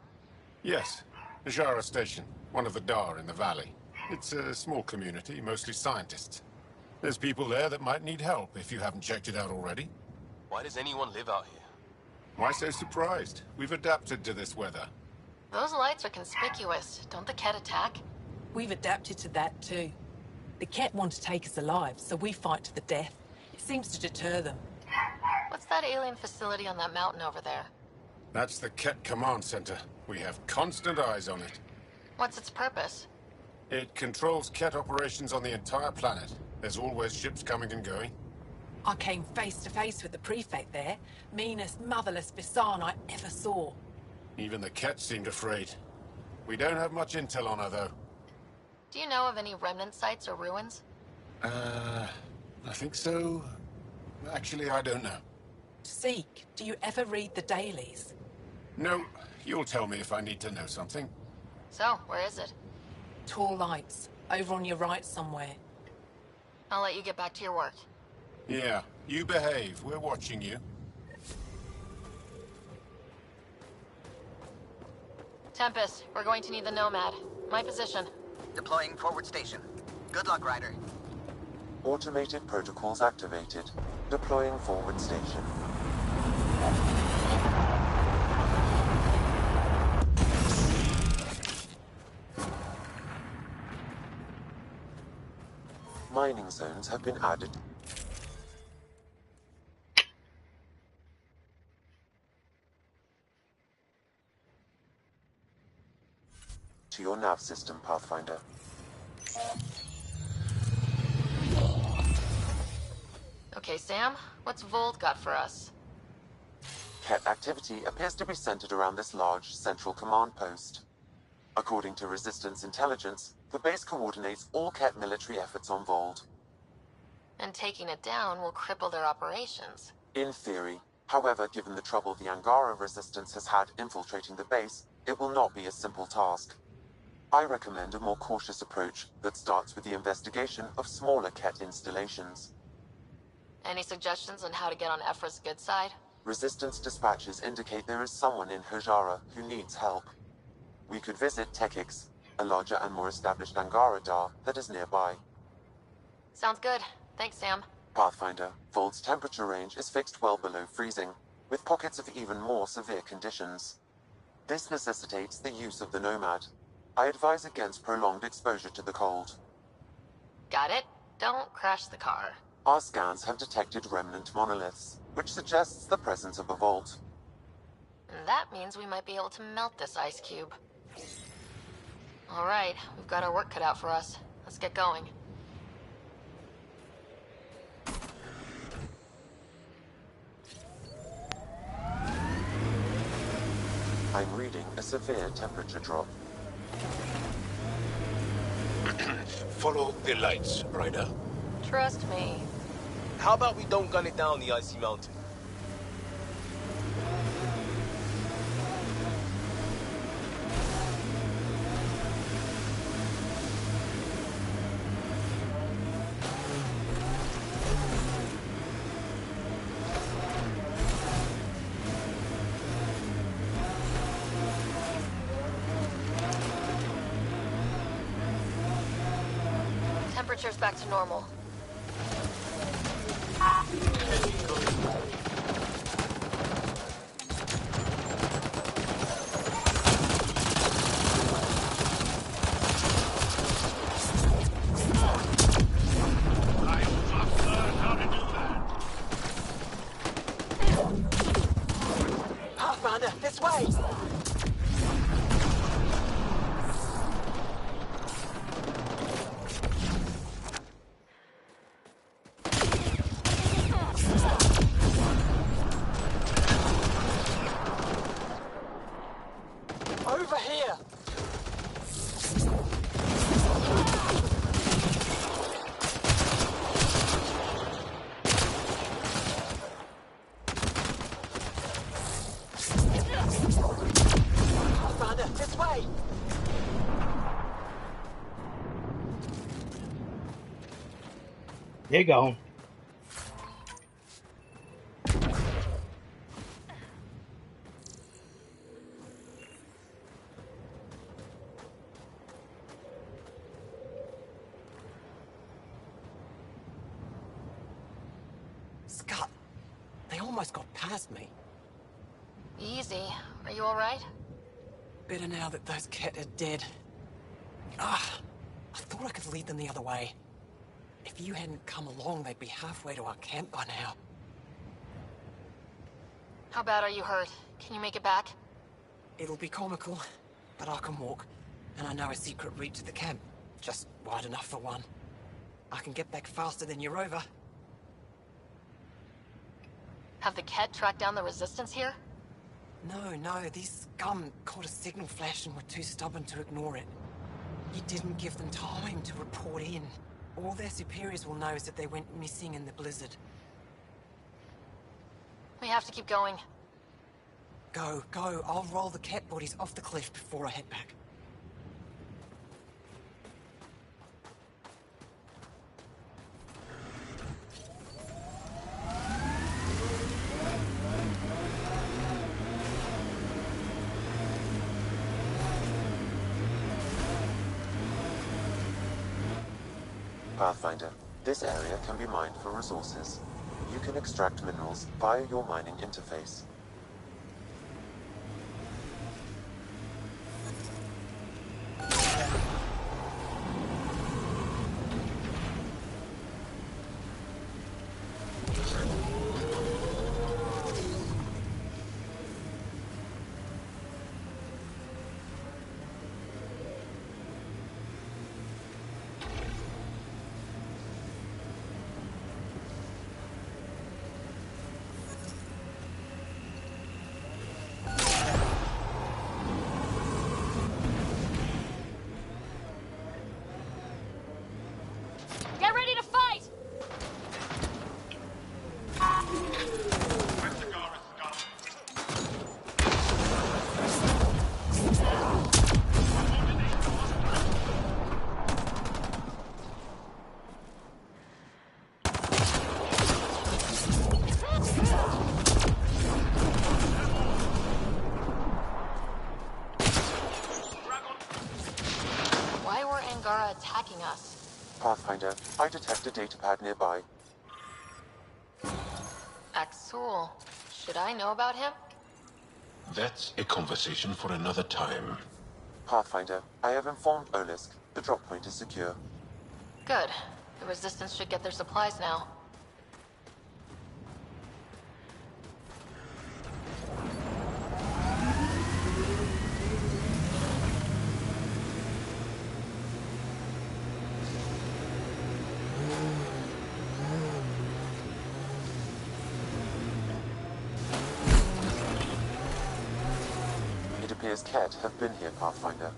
Yes. Hajara Station, one of the Dar in the valley. It's a small community, mostly scientists. There's people there that might need help if you haven't checked it out already. Why does anyone live out here? Why so surprised? We've adapted to this weather. Those lights are conspicuous. Don't the Ket attack? We've adapted to that too. The Ket want to take us alive, so we fight to the death. It seems to deter them. What's that alien facility on that mountain over there? That's the Ket Command Center. We have constant eyes on it. What's its purpose? It controls Ket operations on the entire planet. There's always ships coming and going. I came face to face with the prefect there. Meanest, motherless Visan I ever saw. Even the Ket seemed afraid. We don't have much intel on her, though. Do you know of any remnant sites or ruins? I think so. Actually, I don't know. Zeke, do you ever read the dailies? No, you'll tell me if I need to know something. So, where is it? Tall lights, over on your right somewhere. I'll let you get back to your work. Yeah, you behave. We're watching you. Tempest, we're going to need the Nomad. My position. Deploying forward station. Good luck, Ryder. Automated protocols activated. Deploying forward station. Mining zones have been added. To your nav system, Pathfinder. Okay, Sam, what's Vold got for us? Ket activity appears to be centered around this large central command post. According to Resistance intelligence, the base coordinates all Ket military efforts on Vold. And taking it down will cripple their operations. In theory. However, given the trouble the Angara Resistance has had infiltrating the base, it will not be a simple task. I recommend a more cautious approach that starts with the investigation of smaller Ket installations. Any suggestions on how to get on Ephra's good side? Resistance dispatches indicate there is someone in Hajara who needs help. We could visit Tekix, a larger and more established Angara Dar that is nearby. Sounds good. Thanks, Sam. Pathfinder, Vold's temperature range is fixed well below freezing, with pockets of even more severe conditions. This necessitates the use of the Nomad. I advise against prolonged exposure to the cold. Got it. Don't crash the car. Our scans have detected remnant monoliths, which suggests the presence of a vault. And that means we might be able to melt this ice cube. Alright, we've got our work cut out for us. Let's get going. I'm reading a severe temperature drop. Follow the lights, Ryder. Trust me. How about we don't gun it down the icy mountain? Temperature's back to normal. Pathfinder, this way! Over here! Pathfinder, this way! You're gone. Scott, they almost got past me. Easy. Are you alright? Better now that those Ket are dead. Ah, I thought I could lead them the other way. If you hadn't come along, they'd be halfway to our camp by now. How bad are you hurt? Can you make it back? It'll be comical, but I can walk. And I know a secret route to the camp. Just wide enough for one. I can get back faster than your rover. Have the Ket tracked down the resistance here? No, these scum caught a signal flash and were too stubborn to ignore it. You didn't give them time to report in. All their superiors will know is that they went missing in the blizzard. We have to keep going. Go. I'll roll the Ket bodies off the cliff before I head back. Pathfinder, this area can be mined for resources. You can extract minerals via your mining interface. Get ready to fight! Why were Angara attacking us? Pathfinder, I detect a datapad nearby. Axul. Should I know about him? That's a conversation for another time. Pathfinder, I have informed Olisk. The drop point is secure. Good. The Resistance should get their supplies now. It appears Ket have been here, Pathfinder.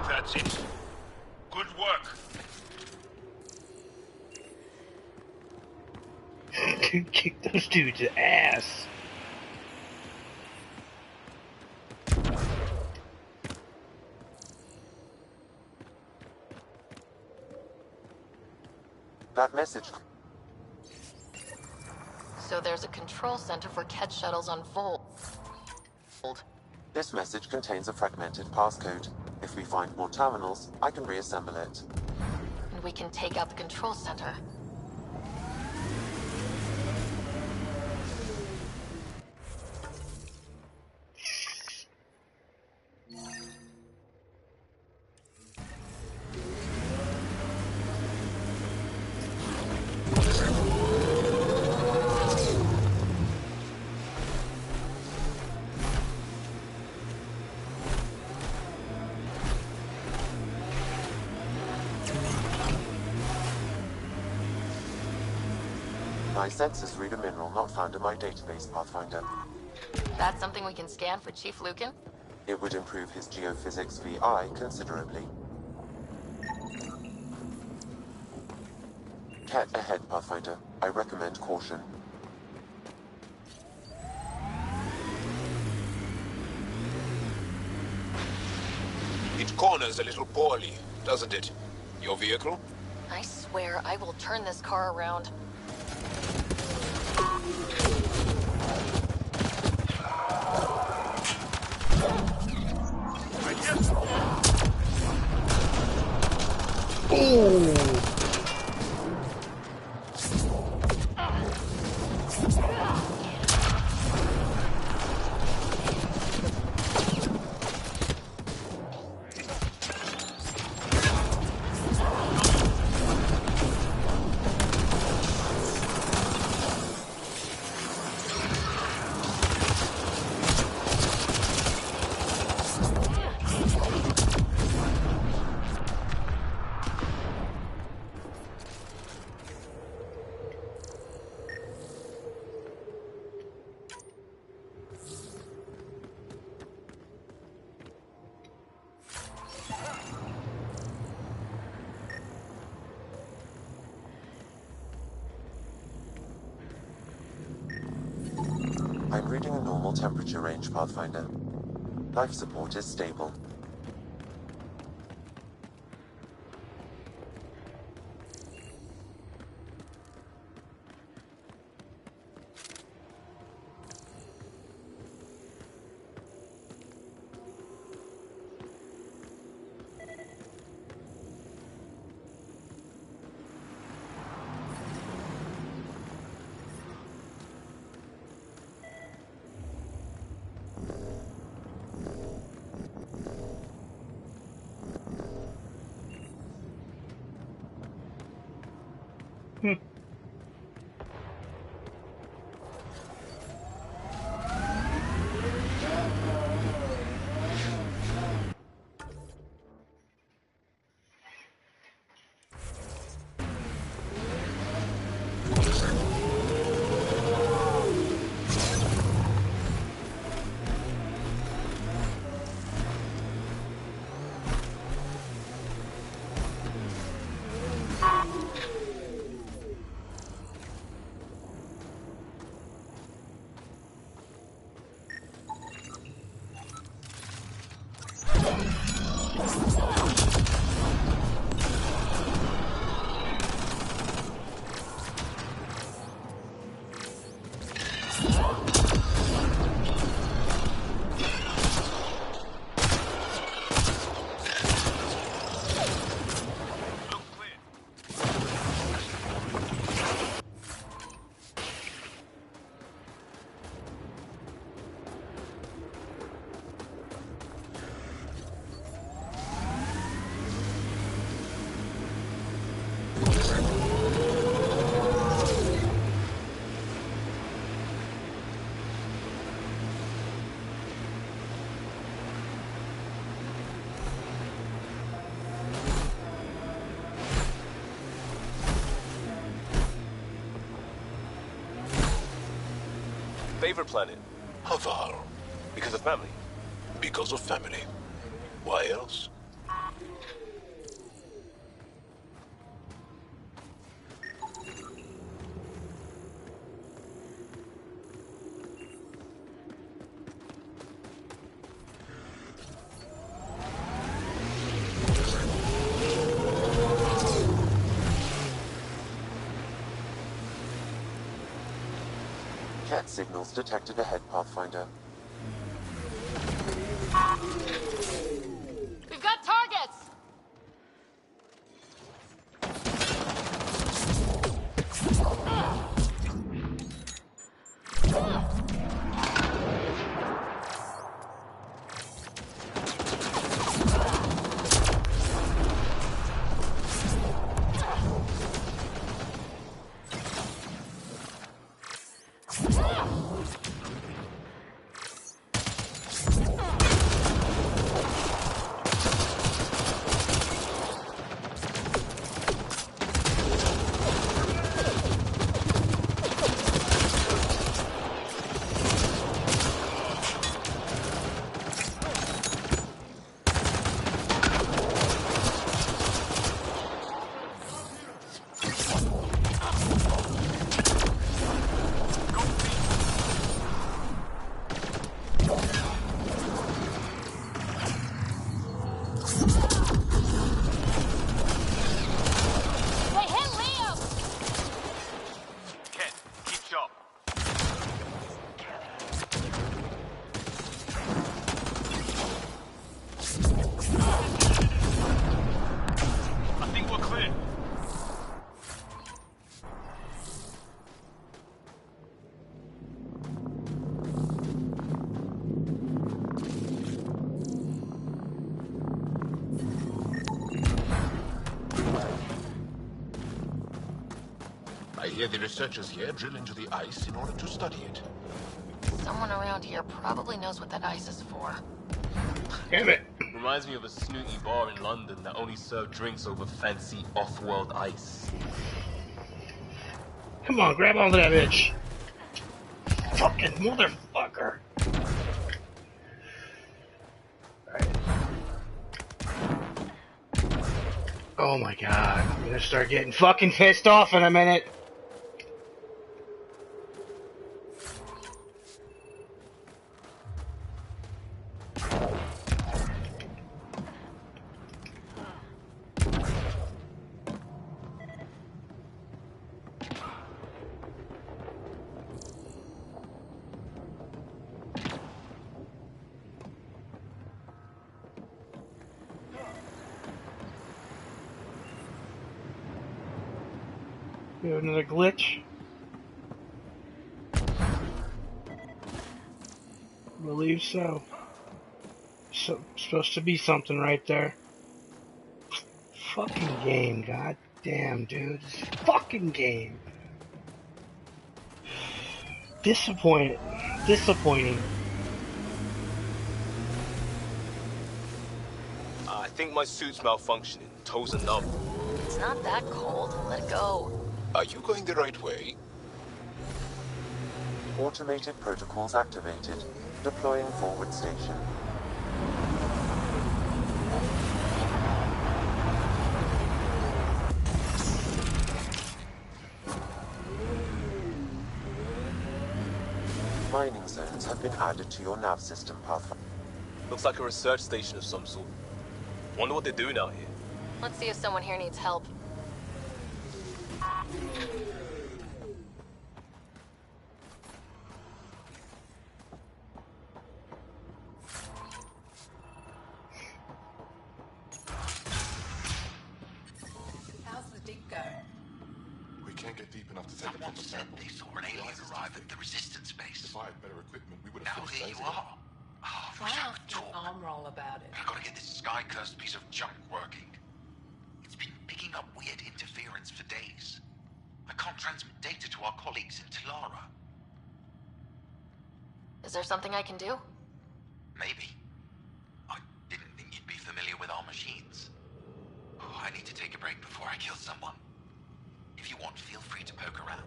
That's it. Good work. Kick those dudes' ass. That message. So there's a control center for Ket shuttles on Volt. This message contains a fragmented passcode. If we find more terminals, I can reassemble it. And we can take out the control center. My sensors read a mineral not found in my database, Pathfinder. That's something we can scan for Chief Lucan? It would improve his geophysics VI considerably. Cat ahead, Pathfinder. I recommend caution. It corners a little poorly, doesn't it? Your vehicle? I swear I will turn this car around. I'm reading a normal temperature range, Pathfinder. Life support is stable. Favorite planet? Havar. Because of family? Because of family. Why else? Cat signals detected ahead, Pathfinder. We've got targets! I hear the researchers here drill into the ice in order to study it. Someone around here probably knows what that ice is for. Damn it. Reminds me of a snooty bar in London that only served drinks over fancy off-world ice. Come on, grab onto that bitch. Fucking motherfucker. Right. Oh my god, I'm gonna start getting fucking pissed off in a minute. We have another glitch. I believe so. So supposed to be something right there. Fucking game, god damn, dude. This fucking game. Disappointed. Disappointing. I think my suit's malfunctioning. Toes are numb. It's not that cold. Let it go. Are you going the right way? Automated protocols activated. Deploying forward station. Mining zones have been added to your nav system, Pathfinder. Looks like a research station of some sort. Wonder what they're doing out here. Let's see if someone here needs help. How's the dig going? We can't get deep enough to take a proper sample. They saw an alien arrive at the resistance base. If I had better equipment, we would Now have finished here days you ago. are. Oh, I wish I could talk. Arm roll about it. I've got to get this sky-cursed piece of junk working. It's been picking up weird interference for days. I can't transmit data to our colleagues in Tilara. Is there something I can do? Maybe. I didn't think you'd be familiar with our machines. Oh, I need to take a break before I kill someone. If you want, feel free to poke around.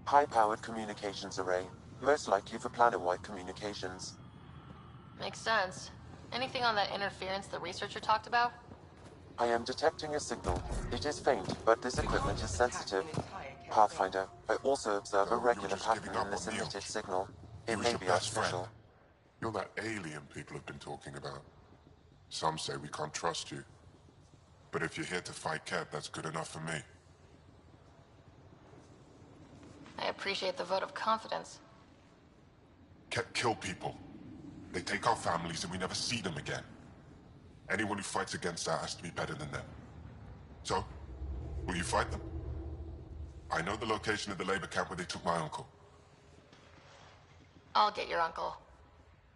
High-powered communications array. Most likely for planet-wide communications. Makes sense. Anything on that interference the researcher talked about? I am detecting a signal. It is faint, but this equipment is sensitive. Pathfinder, I also observe a regular pattern in this emitted signal. It may be artificial. You're that alien people have been talking about. Some say we can't trust you. But if you're here to fight Ket, that's good enough for me. I appreciate the vote of confidence. Ket kill people. They take our families and we never see them again. Anyone who fights against that has to be better than them. So, will you fight them? I know the location of the labor camp where they took my uncle. I'll get your uncle.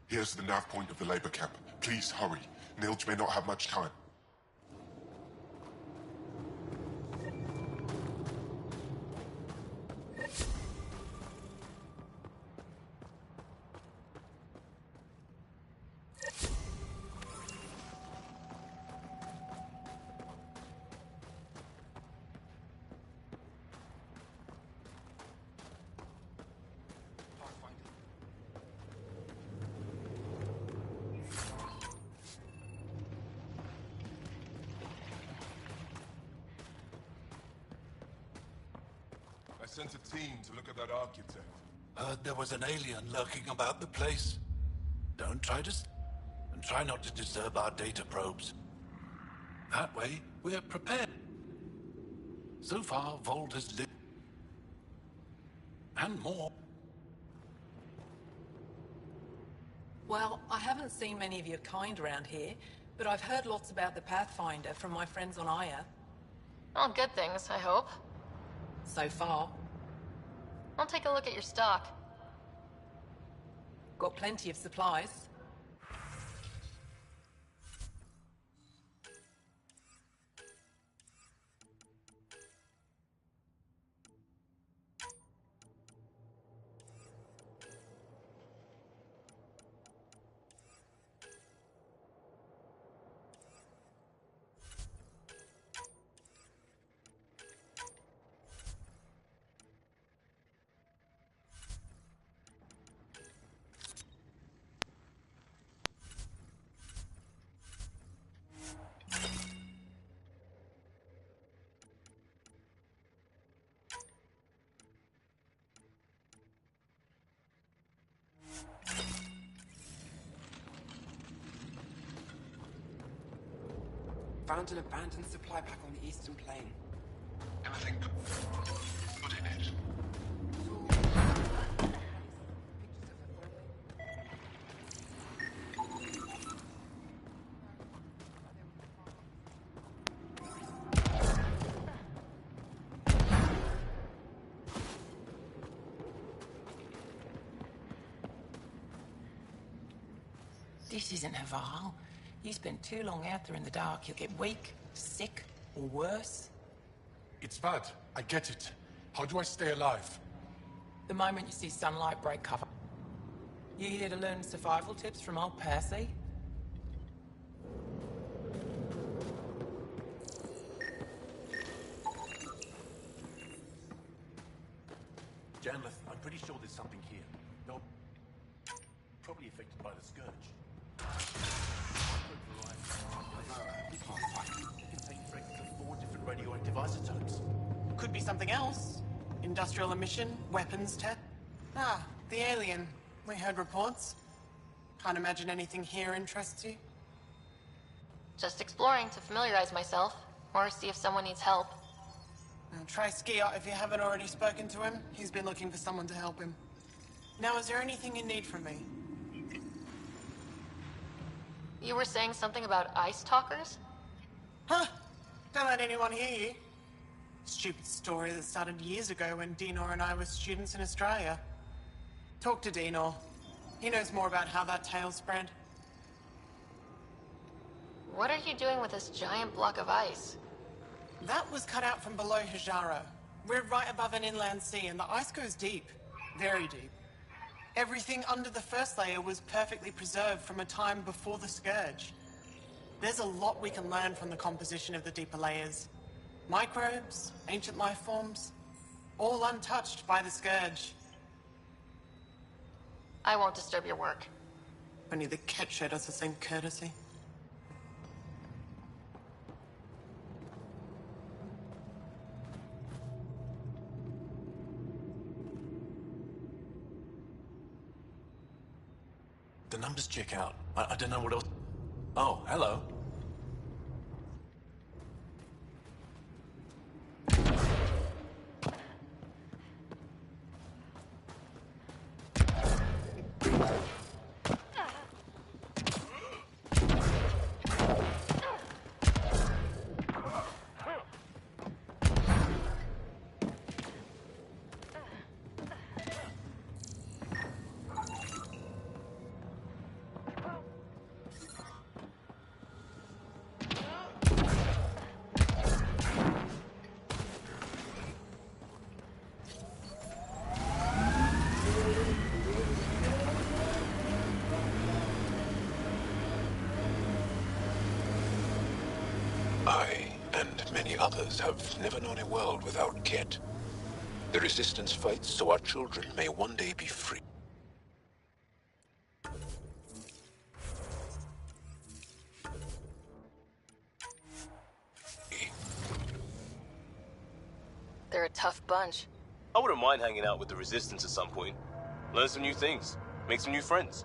Here's the nav point of the labor camp. Please hurry. Nilge may not have much time. I sent a team to look at that architect. Heard there was an alien lurking about the place. Don't try to... and try not to disturb our data probes. That way, we're prepared. So far, Vault has lived... and more. Well, I haven't seen many of your kind around here, but I've heard lots about the Pathfinder from my friends on Aya. All good things, I hope. So far. I'll take a look at your stock. Got plenty of supplies. Found an abandoned supply pack on the eastern plain. Anything good in it? This isn't Haval. You spend too long out there in the dark, you'll get weak, sick, or worse. It's bad. I get it. How do I stay alive? The moment you see sunlight, break cover. You here to learn survival tips from old Percy? Janlith, I'm pretty sure there's something here. You're probably affected by the scourge. It can take fragments of 4 different radioactive isotopes. Could be something else. Industrial emission, weapons tech. Ah, the alien. We heard reports. Can't imagine anything here interests you. Just exploring to familiarize myself, or see if someone needs help. Now try Skiot if you haven't already spoken to him. He's been looking for someone to help him. Now, is there anything you need from me? You were saying something about ice talkers? Huh? Don't let anyone hear you. Stupid story that started years ago when Dinor and I were students in Australia. Talk to Dinor. He knows more about how that tale spread. What are you doing with this giant block of ice? That was cut out from below Hijara. We're right above an inland sea and the ice goes deep. Very deep. Everything under the first layer was perfectly preserved from a time before the Scourge. There's a lot we can learn from the composition of the deeper layers. Microbes, ancient life forms, all untouched by the Scourge. I won't disturb your work. Only the cat showed us the same courtesy. The numbers check out. I don't know what else... Oh, hello. I, and many others, have never known a world without Ket. The Resistance fights so our children may one day be free. They're a tough bunch. I wouldn't mind hanging out with the Resistance at some point. Learn some new things. Make some new friends.